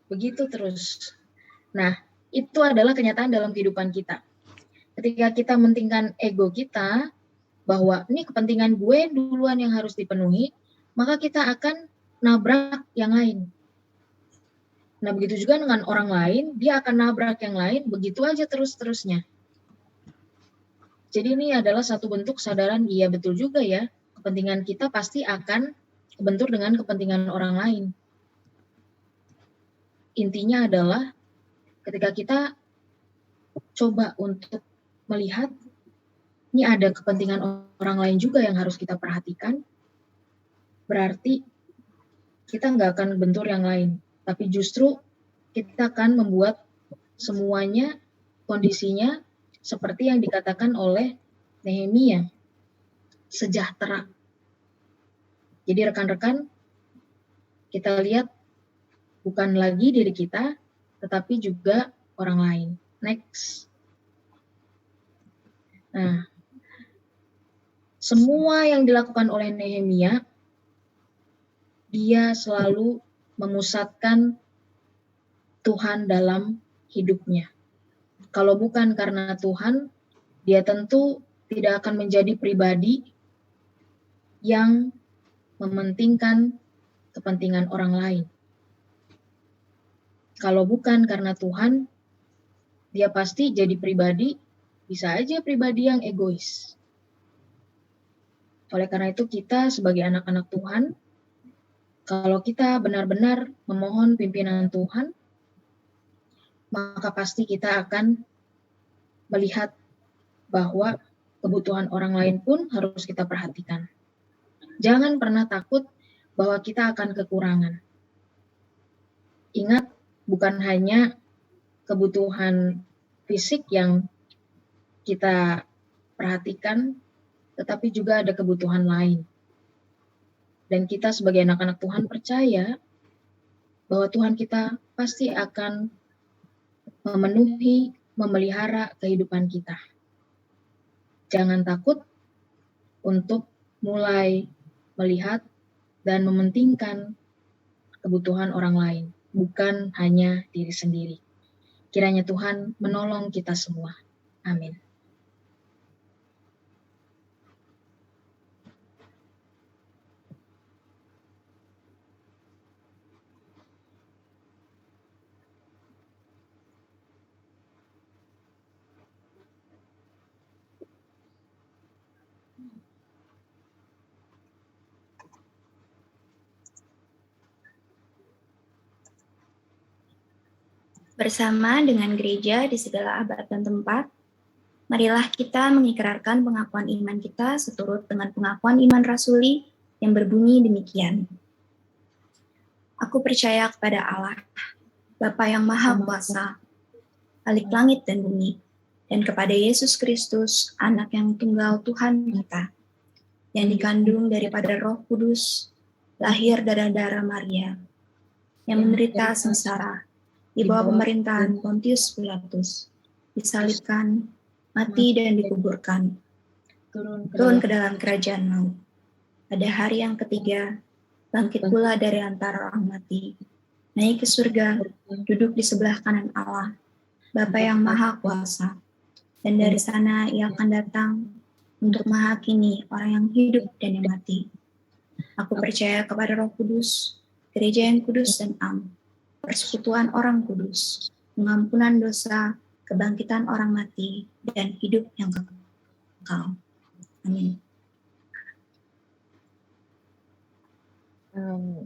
Begitu terus. Nah, itu adalah kenyataan dalam kehidupan kita. Ketika kita mementingkan ego kita, bahwa ini kepentingan gue duluan yang harus dipenuhi, maka kita akan nabrak yang lain. Nah, begitu juga dengan orang lain, dia akan nabrak yang lain, begitu aja terus-terusnya. Jadi ini adalah satu bentuk kesadaran, iya betul juga ya, kepentingan kita pasti akan kebentur dengan kepentingan orang lain. Intinya adalah ketika kita coba untuk melihat, ini ada kepentingan orang lain juga yang harus kita perhatikan, berarti kita nggak akan bentur yang lain, tapi justru kita akan membuat semuanya, kondisinya seperti yang dikatakan oleh Nehemia, sejahtera. Jadi rekan-rekan, kita lihat bukan lagi diri kita, tetapi juga orang lain. Next. Nah, semua yang dilakukan oleh Nehemia, dia selalu memusatkan Tuhan dalam hidupnya. Kalau bukan karena Tuhan, dia tentu tidak akan menjadi pribadi yang mementingkan kepentingan orang lain. Kalau bukan karena Tuhan, dia pasti jadi pribadi, bisa aja pribadi yang egois. Oleh karena itu kita sebagai anak-anak Tuhan, kalau kita benar-benar memohon pimpinan Tuhan, maka pasti kita akan melihat bahwa kebutuhan orang lain pun harus kita perhatikan. Jangan pernah takut bahwa kita akan kekurangan. Ingat, bukan hanya kebutuhan fisik yang kita perhatikan, tetapi juga ada kebutuhan lain. Dan kita sebagai anak-anak Tuhan percaya bahwa Tuhan kita pasti akan memenuhi, memelihara kehidupan kita. Jangan takut untuk mulai melihat dan mementingkan kebutuhan orang lain, bukan hanya diri sendiri. Kiranya Tuhan menolong kita semua. Amin. Bersama dengan gereja di segala abad dan tempat, marilah kita mengikrarkan pengakuan iman kita seturut dengan pengakuan iman rasuli yang berbunyi demikian. Aku percaya kepada Allah, Bapa yang Maha Kuasa, Khalik langit dan bumi, dan kepada Yesus Kristus, Anak yang tunggal Tuhan kita, yang dikandung daripada Roh Kudus, lahir dari darah Maria, yang menderita sengsara di bawah pemerintahan Pontius Pilatus, disalibkan, mati dan dikuburkan, turun ke dalam kerajaan maut. Pada hari yang ketiga, bangkit pula dari antara orang mati, naik ke surga, duduk di sebelah kanan Allah, Bapa yang Maha Kuasa, dan dari sana ia akan datang untuk menghakimi orang yang hidup dan yang mati. Aku percaya kepada Roh Kudus, gereja yang kudus dan am, persekutuan orang kudus, pengampunan dosa, kebangkitan orang mati, dan hidup yang kekal. Amin.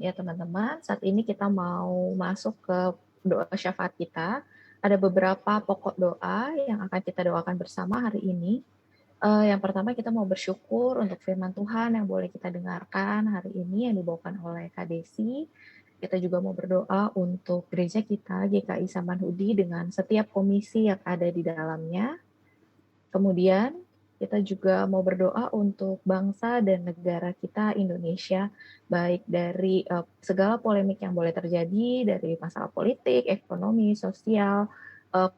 Ya teman-teman, saat ini kita mau masuk ke doa syafaat kita. Ada beberapa pokok doa yang akan kita doakan bersama hari ini. Yang pertama kita mau bersyukur untuk firman Tuhan yang boleh kita dengarkan hari ini yang dibawakan oleh Kak Desi. Kita juga mau berdoa untuk gereja kita, GKI Samanhudi, dengan setiap komisi yang ada di dalamnya. Kemudian kita juga mau berdoa untuk bangsa dan negara kita, Indonesia, baik dari segala polemik yang boleh terjadi, dari masalah politik, ekonomi, sosial,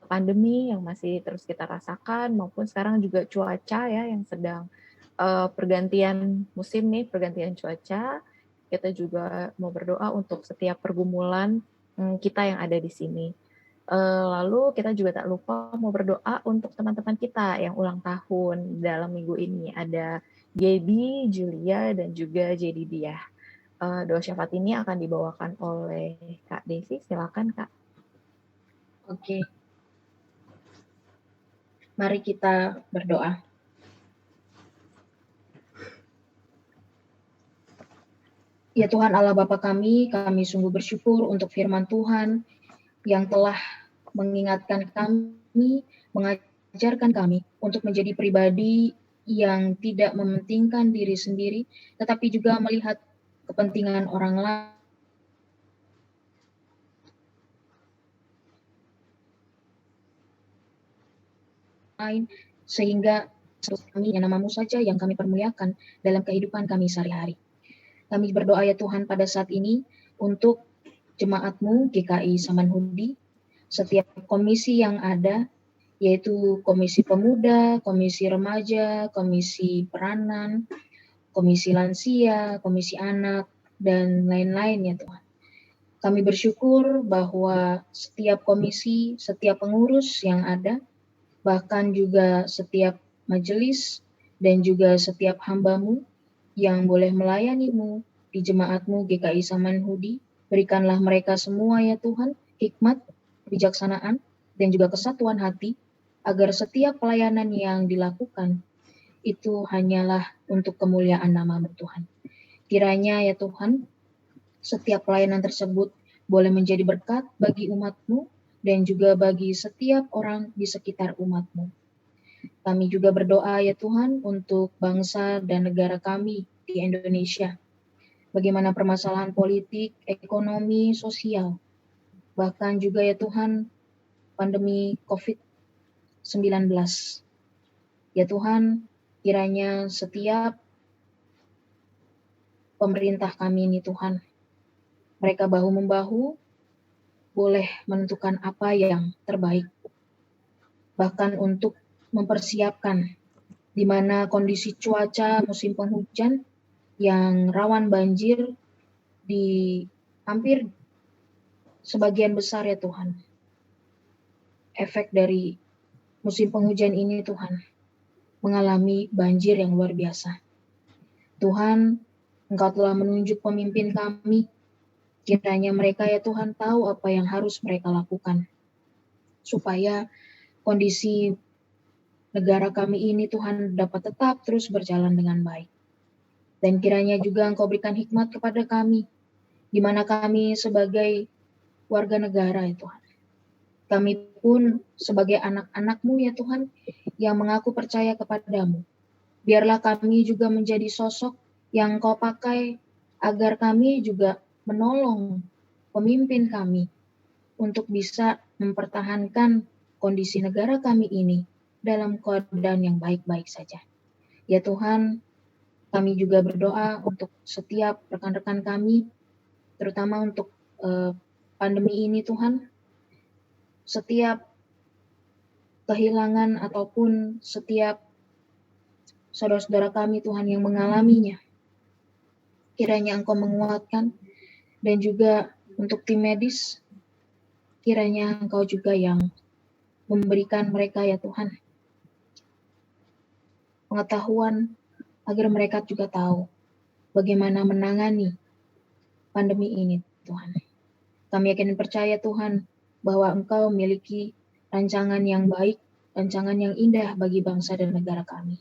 pandemi yang masih terus kita rasakan, maupun sekarang juga cuaca ya yang sedang pergantian musim nih, pergantian cuaca. Kita juga mau berdoa untuk setiap pergumulan kita yang ada di sini. Lalu kita juga tak lupa mau berdoa untuk teman-teman kita yang ulang tahun dalam minggu ini. Ada Gaby, Julia, dan juga Jedidiah. Doa syafaat ini akan dibawakan oleh Kak Desi. Silakan Kak. Oke. Mari kita berdoa. Ya Tuhan Allah Bapa kami sungguh bersyukur untuk firman Tuhan yang telah mengingatkan kami, mengajarkan kami untuk menjadi pribadi yang tidak mementingkan diri sendiri, tetapi juga melihat kepentingan orang lain, sehingga kami namamu saja yang kami permuliakan dalam kehidupan kami sehari-hari. Kami berdoa ya Tuhan pada saat ini untuk jemaat-Mu GKI Samanhudi, setiap komisi yang ada, yaitu komisi pemuda, komisi remaja, komisi peranan, komisi lansia, komisi anak, dan lain-lain ya Tuhan. Kami bersyukur bahwa setiap komisi, setiap pengurus yang ada, bahkan juga setiap majelis dan juga setiap hamba-Mu yang boleh melayani-Mu di jemaat-Mu GKI Samanhudi, berikanlah mereka semua ya Tuhan, hikmat, kebijaksanaan, dan juga kesatuan hati, agar setiap pelayanan yang dilakukan itu hanyalah untuk kemuliaan nama-Mu Tuhan. Kiranya ya Tuhan, setiap pelayanan tersebut boleh menjadi berkat bagi umat-Mu dan juga bagi setiap orang di sekitar umat-Mu. Kami juga berdoa ya Tuhan untuk bangsa dan negara kami di Indonesia. Bagaimana permasalahan politik, ekonomi, sosial, bahkan juga ya Tuhan pandemi COVID-19. Ya Tuhan, kiranya setiap pemerintah kami ini Tuhan, mereka bahu-membahu boleh menentukan apa yang terbaik. Bahkan untuk mempersiapkan di mana kondisi cuaca musim penghujan yang rawan banjir di hampir sebagian besar ya Tuhan, efek dari musim penghujan ini Tuhan, mengalami banjir yang luar biasa. Tuhan, Engkau telah menunjuk pemimpin kami, kiranya mereka ya Tuhan tahu apa yang harus mereka lakukan, supaya kondisi negara kami ini Tuhan dapat tetap terus berjalan dengan baik. Dan kiranya juga Engkau berikan hikmat kepada kami, di mana kami sebagai warga negara ya Tuhan. Kami pun sebagai anak-anak-Mu ya Tuhan, yang mengaku percaya kepadamu. Biarlah kami juga menjadi sosok yang Engkau pakai, agar kami juga menolong pemimpin kami untuk bisa mempertahankan kondisi negara kami ini dalam keadaan yang baik-baik saja. Ya Tuhan, kami juga berdoa untuk setiap rekan-rekan kami, terutama untuk pandemi ini Tuhan, setiap kehilangan ataupun setiap saudara-saudara kami Tuhan yang mengalaminya, kiranya Engkau menguatkan, dan juga untuk tim medis, kiranya Engkau juga yang memberikan mereka ya Tuhan pengetahuan, agar mereka juga tahu bagaimana menangani pandemi ini Tuhan. Kami yakin percaya Tuhan bahwa Engkau memiliki rancangan yang baik, rancangan yang indah bagi bangsa dan negara kami.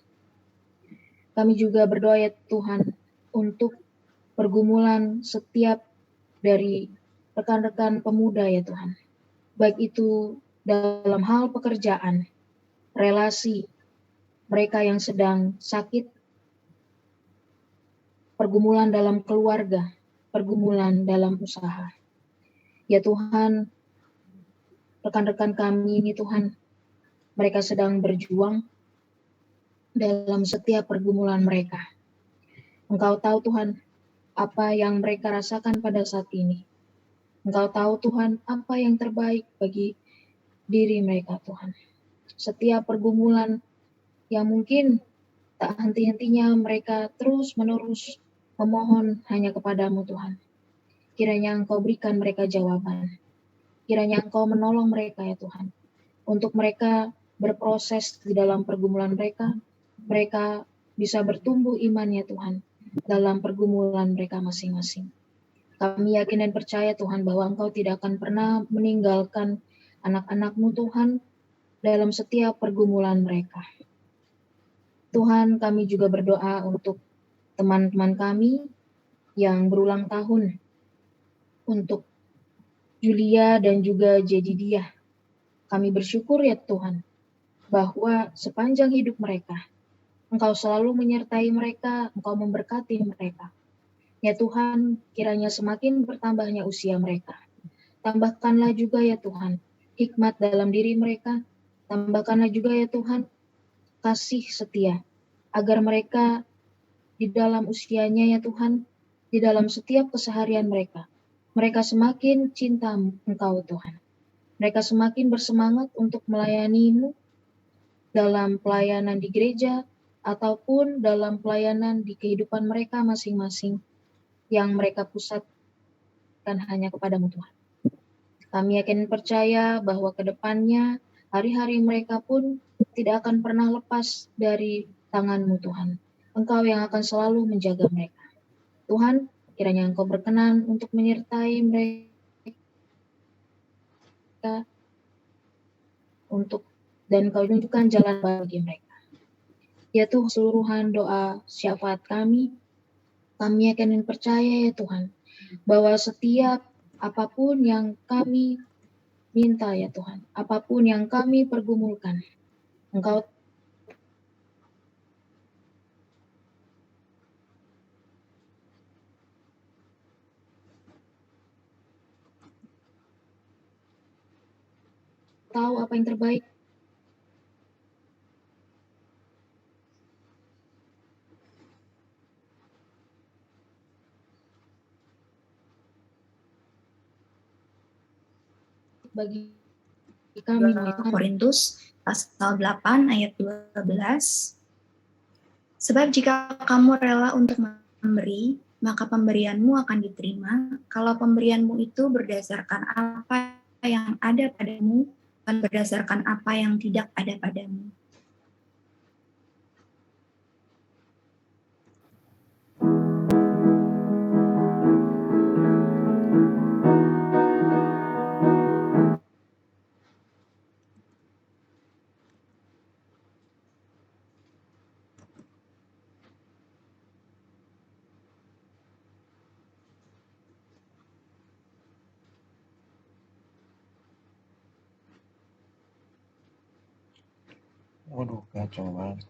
Kami juga berdoa ya Tuhan untuk pergumulan setiap dari rekan-rekan pemuda ya Tuhan. Baik itu dalam hal pekerjaan, relasi, mereka yang sedang sakit, pergumulan dalam keluarga, pergumulan dalam usaha. Ya Tuhan, rekan-rekan kami ini Tuhan, mereka sedang berjuang dalam setiap pergumulan mereka. Engkau tahu Tuhan, apa yang mereka rasakan pada saat ini. Engkau tahu Tuhan, apa yang terbaik bagi diri mereka Tuhan. Setiap pergumulan yang mungkin tak henti-hentinya mereka terus-menerus memohon hanya kepadamu Tuhan. Kiranya Engkau berikan mereka jawaban. Kiranya Engkau menolong mereka ya Tuhan. Untuk mereka berproses di dalam pergumulan mereka, mereka bisa bertumbuh iman ya Tuhan dalam pergumulan mereka masing-masing. Kami yakin dan percaya Tuhan bahwa Engkau tidak akan pernah meninggalkan anak-anak-Mu Tuhan dalam setiap pergumulan mereka. Tuhan, kami juga berdoa untuk teman-teman kami yang berulang tahun, untuk Julia dan juga Jedidiah. Kami bersyukur ya Tuhan, bahwa sepanjang hidup mereka, Engkau selalu menyertai mereka, Engkau memberkati mereka. Ya Tuhan, kiranya semakin bertambahnya usia mereka. Tambahkanlah juga ya Tuhan, hikmat dalam diri mereka. Tambahkanlah juga ya Tuhan, kasih setia, agar mereka di dalam usianya ya Tuhan, di dalam setiap keseharian mereka semakin cinta Engkau Tuhan. Mereka semakin bersemangat untuk melayani-Mu dalam pelayanan di gereja, ataupun dalam pelayanan di kehidupan mereka masing-masing, yang mereka pusatkan hanya kepadamu Tuhan. Kami yakin percaya bahwa ke depannya hari-hari mereka pun tidak akan pernah lepas dari tangan-Mu Tuhan. Engkau yang akan selalu menjaga mereka. Tuhan, kiranya Engkau berkenan untuk menyertai mereka dan Engkau tunjukkan jalan bagi mereka. Ya Tuhan, keseluruhan doa syafaat kami yakin dan percaya ya Tuhan, bahwa setiap apapun yang kami minta ya Tuhan, apapun yang kami pergumulkan, Engkau tahu apa yang terbaik. Bagi kami, Korintus pasal 8 ayat 12. Sebab jika kamu rela untuk memberi, maka pemberianmu akan diterima. Kalau pemberianmu itu berdasarkan apa yang ada padamu, bukan berdasarkan apa yang tidak ada padamu. Waduh, kacau banget.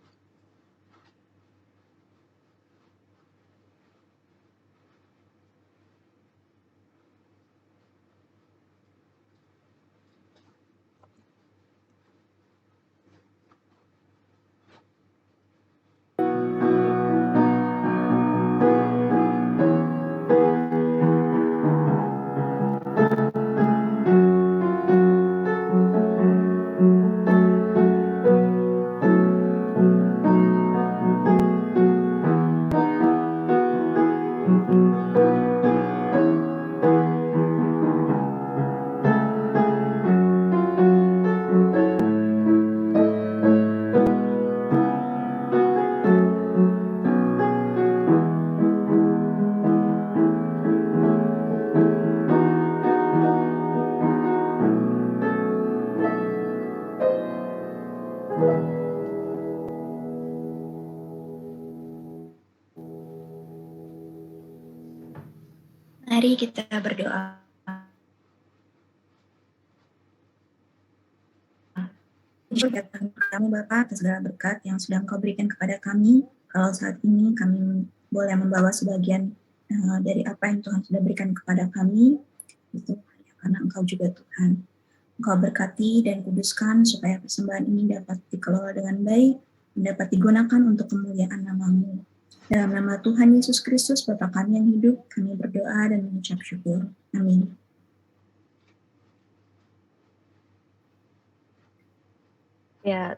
Mari kita berdoa. Datang kami Bapa atas segala berkat yang sudah Engkau berikan kepada kami. Kalau saat ini kami boleh membawa sebagian dari apa yang Tuhan sudah berikan kepada kami, itu karena Engkau juga Tuhan. Engkau berkati dan kuduskan supaya persembahan ini dapat dikelola dengan baik dan dapat digunakan untuk kemuliaan nama-Mu. Dalam nama Tuhan Yesus Kristus, Bapa kami yang hidup, kami berdoa dan mengucap syukur. Amin. Ya,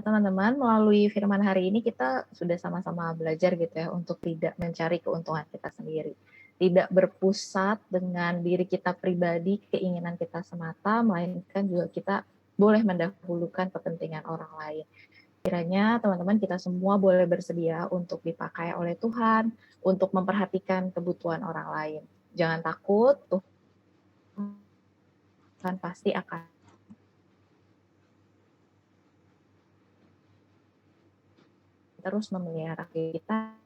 teman-teman, melalui firman hari ini kita sudah sama-sama belajar gitu ya untuk tidak mencari keuntungan kita sendiri. Tidak berpusat dengan diri kita pribadi, keinginan kita semata, melainkan juga kita boleh mendahulukan kepentingan orang lain. Kiranya teman-teman kita semua boleh bersedia untuk dipakai oleh Tuhan, untuk memperhatikan kebutuhan orang lain. Jangan takut, Tuhan pasti akan terus memelihara kita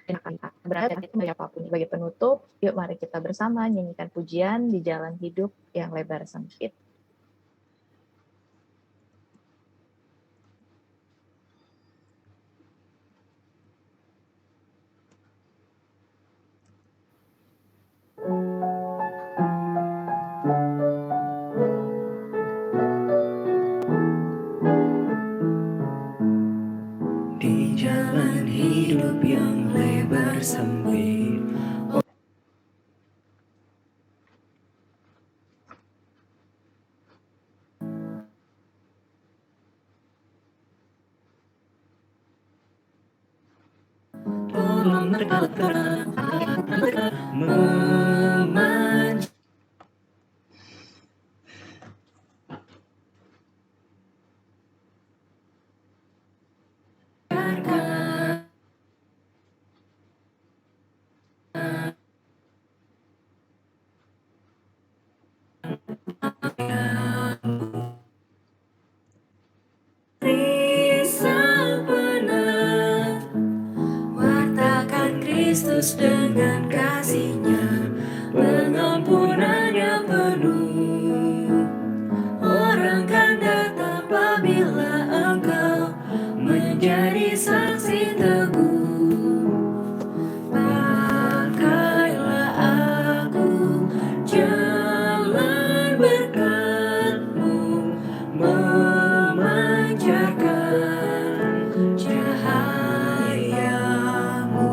dan akan berada di apapun. Sebagai penutup, yuk mari kita bersama nyanyikan pujian di jalan hidup yang lebar sempit. Di jalan hidup yang lebar sempit, tolong terang memancarkan risau penat, wartakan Kristus dengan kasih-Nya, pengampunannya penuh. Orang kan datang apabila engkau menjadi saksi teguh. Pakailah aku, jalan berkat-Mu memancarkan cahaya-Mu.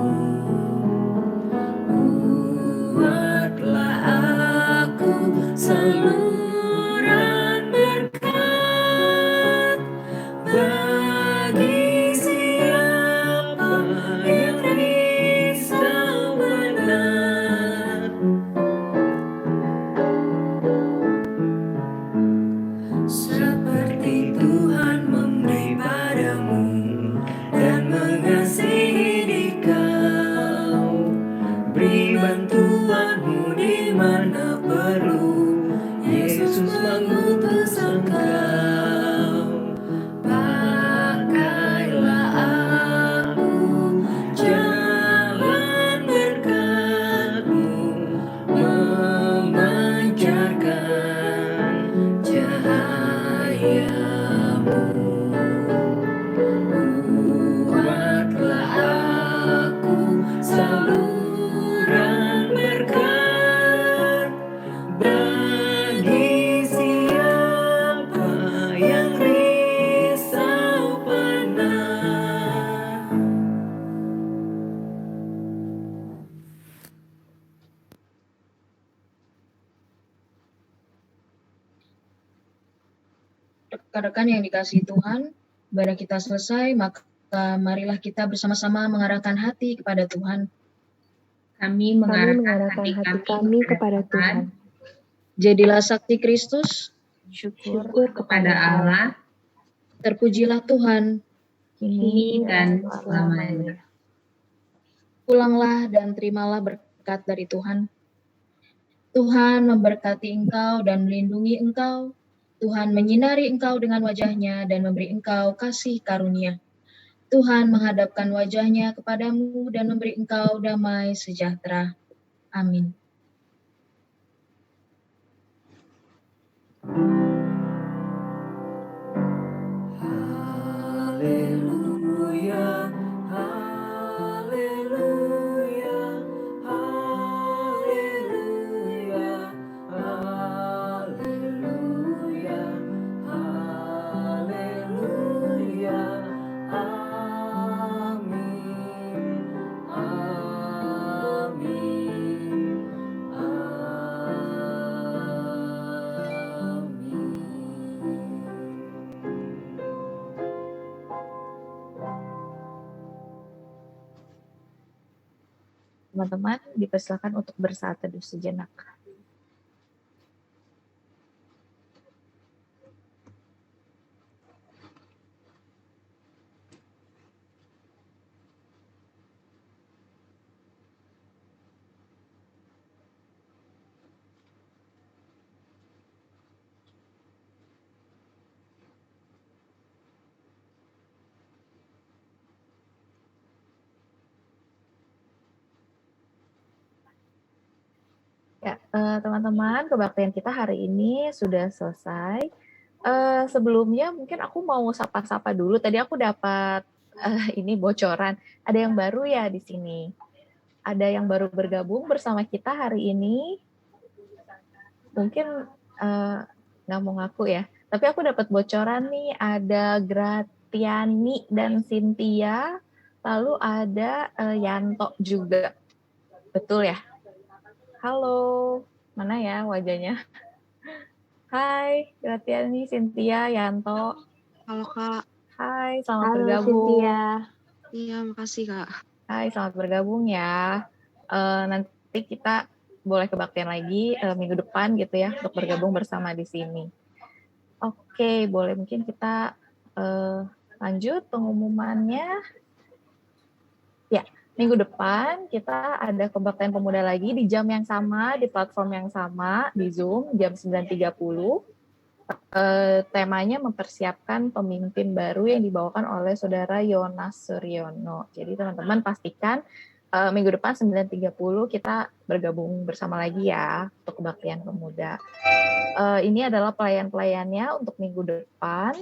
Buatlah aku saluran berkat bagi siapa yang risau panah. Rekan-rekan yang dikasihi Tuhan, ibadah kita selesai, maka marilah kita bersama-sama mengarahkan hati kepada Tuhan. Kami mengarahkan hati kami kepada Tuhan. Jadilah sakti Kristus, Syukur kepada Allah, terpujilah Tuhan. kini dan selamanya. Pulanglah dan terimalah berkat dari Tuhan. Tuhan memberkati engkau dan melindungi engkau. Tuhan menyinari engkau dengan wajah-Nya dan memberi engkau kasih karunia. Tuhan menghadapkan wajah-Nya kepadamu dan memberi engkau damai sejahtera. Amin. Haleluya, haleluya, haleluya, haleluya, haleluya, amin, amin, Teman-teman dipersilakan untuk bersaat teduh sejenak. Ya, teman-teman, kebaktian kita hari ini sudah selesai. Sebelumnya mungkin aku mau sapa-sapa dulu. Tadi aku dapat ini bocoran. Ada yang baru ya di sini. Ada yang baru bergabung bersama kita hari ini. Mungkin nggak mau ngaku ya. Tapi aku dapat bocoran nih. Ada Gratiani dan Cynthia. Lalu ada Yanto juga. Betul ya? Halo, mana ya wajahnya? Hai, Gratiani, Cynthia, Yanto. Halo Kak. Hai, selamat Halo bergabung. Cynthia. Iya, makasih Kak. Hai, selamat bergabung ya. Nanti kita boleh kebaktian lagi minggu depan gitu ya, untuk bergabung bersama di sini. Oke, boleh mungkin kita lanjut pengumumannya. Ya, minggu depan kita ada kebaktian pemuda lagi di jam yang sama, di platform yang sama, di Zoom, jam 9.30. Temanya mempersiapkan pemimpin baru yang dibawakan oleh Saudara Yonas Suryono. Jadi teman-teman pastikan minggu depan 9.30 kita bergabung bersama lagi ya untuk kebaktian pemuda. Ini adalah pelayan-pelayannya untuk minggu depan.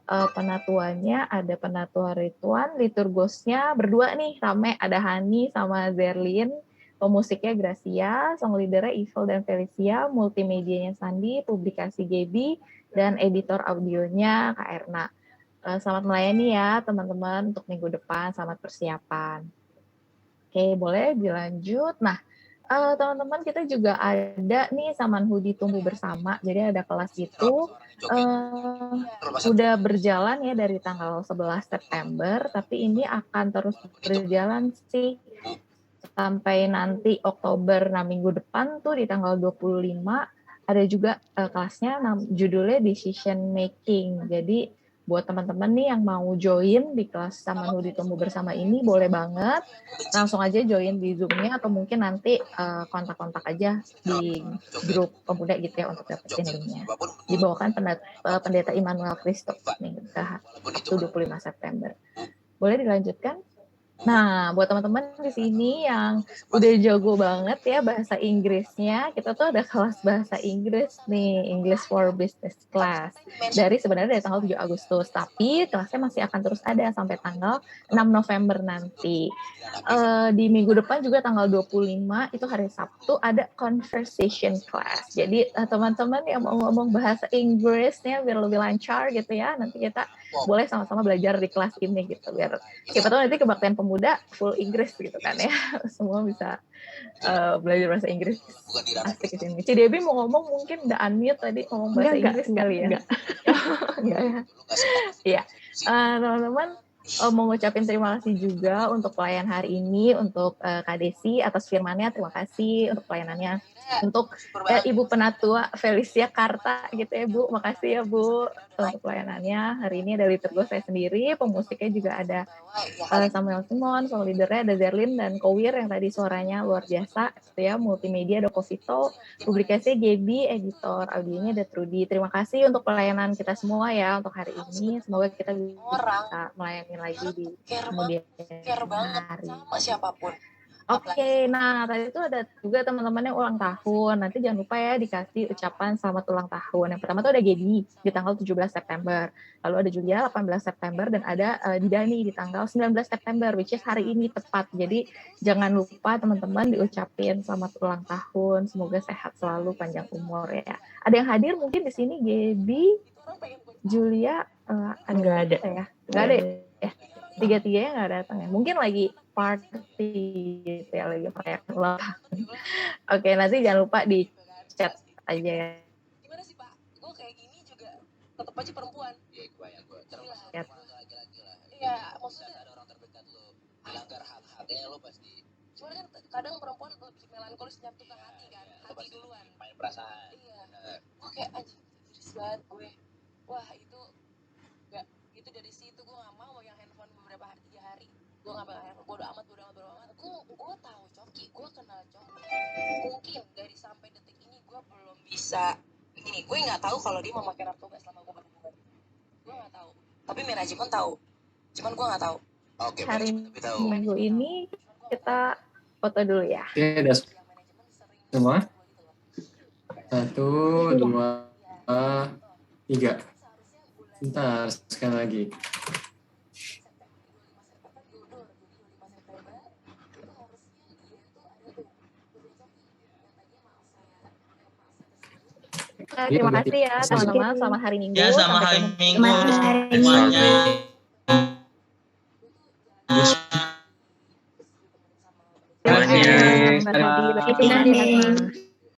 Penatuannya ada penatua Rituan, liturgosnya berdua nih, rame, ada Hani sama Zerlin, pemusiknya Gracia, song leadernya Ivel dan Felicia, multimedianya Sandi, publikasi Gaby, dan editor audionya Kak Erna. Selamat melayani ya teman-teman untuk minggu depan, selamat persiapan. Oke, boleh dilanjut. Nah, teman-teman kita juga ada nih Samanhudi Tumbuh Bersama. Jadi ada kelas itu udah berjalan ya dari tanggal 11 September, tapi ini akan terus berjalan sih sampai nanti Oktober. Nah, minggu depan tuh di tanggal 25 ada juga kelasnya judulnya Decision Making. Jadi buat teman-teman nih yang mau join di kelas Samanhudi Tumbuh Bersama ini boleh banget langsung aja join di Zoom-nya atau mungkin nanti kontak-kontak aja di grup pemuda gitu ya untuk dapetin linknya. Dibawakan Pendeta Immanuel Christo nih ke 25 September. Boleh dilanjutkan? Nah, buat teman-teman di sini yang udah jago banget ya bahasa Inggrisnya, kita tuh ada kelas bahasa Inggris nih, English for Business Class. Sebenarnya dari tanggal 7 Agustus, tapi kelasnya masih akan terus ada sampai tanggal 6 November nanti. Di minggu depan juga tanggal 25, itu hari Sabtu, ada conversation class. Jadi teman-teman yang mau ngomong bahasa Inggrisnya biar lebih lancar gitu ya, nanti kita boleh sama-sama belajar di kelas ini gitu, biar siapa tahu nanti kebaktian pemuda full Inggris gitu kan ya. Semua bisa belajar bahasa Inggris. Asik di sini. Debbie mau ngomong, mungkin udah unmute tadi ngomong bahasa Inggris kali ya. Enggak ya. Iya. Teman-teman mau ngucapin terima kasih juga untuk pelayan hari ini, untuk Kak Desi atas firmannya, terima kasih untuk pelayanannya. Untuk Ibu Penatua Felicia Karta gitu ya Bu, makasih ya Bu untuk pelayanannya. Hari ini ada liturgo saya sendiri, pemusiknya juga ada Samuel Simon, soal leadernya ada Zerlin dan Kowir yang tadi suaranya luar biasa gitu ya, multimedia ada Kofito, publikasinya Gaby, editor audionya ada Trudy. Terima kasih untuk pelayanan kita semua ya untuk hari ini, semoga kita bisa melayani lagi di kemudian hari. Siapapun. Oke, nah tadi itu ada juga teman-teman yang ulang tahun. Nanti jangan lupa ya dikasih ucapan selamat ulang tahun. Yang pertama tuh ada Gaby di tanggal 17 September. Lalu ada Julia 18 September dan ada Didani di tanggal 19 September, which is hari ini tepat. Jadi jangan lupa teman-teman diucapin selamat ulang tahun. Semoga sehat selalu, panjang umur ya. Ada yang hadir mungkin di sini Gaby, Julia, nggak ada ya? Nggak ada ya? Tiga-tiganya nggak datang ya? Mungkin lagi party gitu ya, lagi merayakan ulang tahun. Oke, nanti jangan lupa di chat aja ya. Gimana sih Pak? Gue kayak gini juga tetap aja perempuan. Iya, gue terus laki-laki lah. Iya, maksudnya ada orang terdekat lo melanggar hak-haknya lo pasti. Cuma kan kadang perempuan lebih melankolis menyatukan hati kan, hati duluan. Main perasaan. Iya. Gue kayak anjing, iris banget gue. Wah itu nggak, itu dari situ gue nggak mau yang handphone beberapa hari, 3 hari. Gue nggak bakal handphone, bodo amat. Gue tahu Coki, gue kenal Coki. Mungkin dari sampai detik ini gue belum bisa begini. Gue nggak tahu kalau dia memakai narkoba selama gue berhubungan. Gue nggak tahu. Tapi manajemen tahu. Cuman gue nggak tahu. Oke, hari minggu ini kita foto dulu ya. Oke, udah semua. 1, 2, 3. Bentar, sekali lagi. Terima kasih ya teman-teman, selamat hari Minggu. Ya, selamat hari Minggu semuanya. Terima kasih.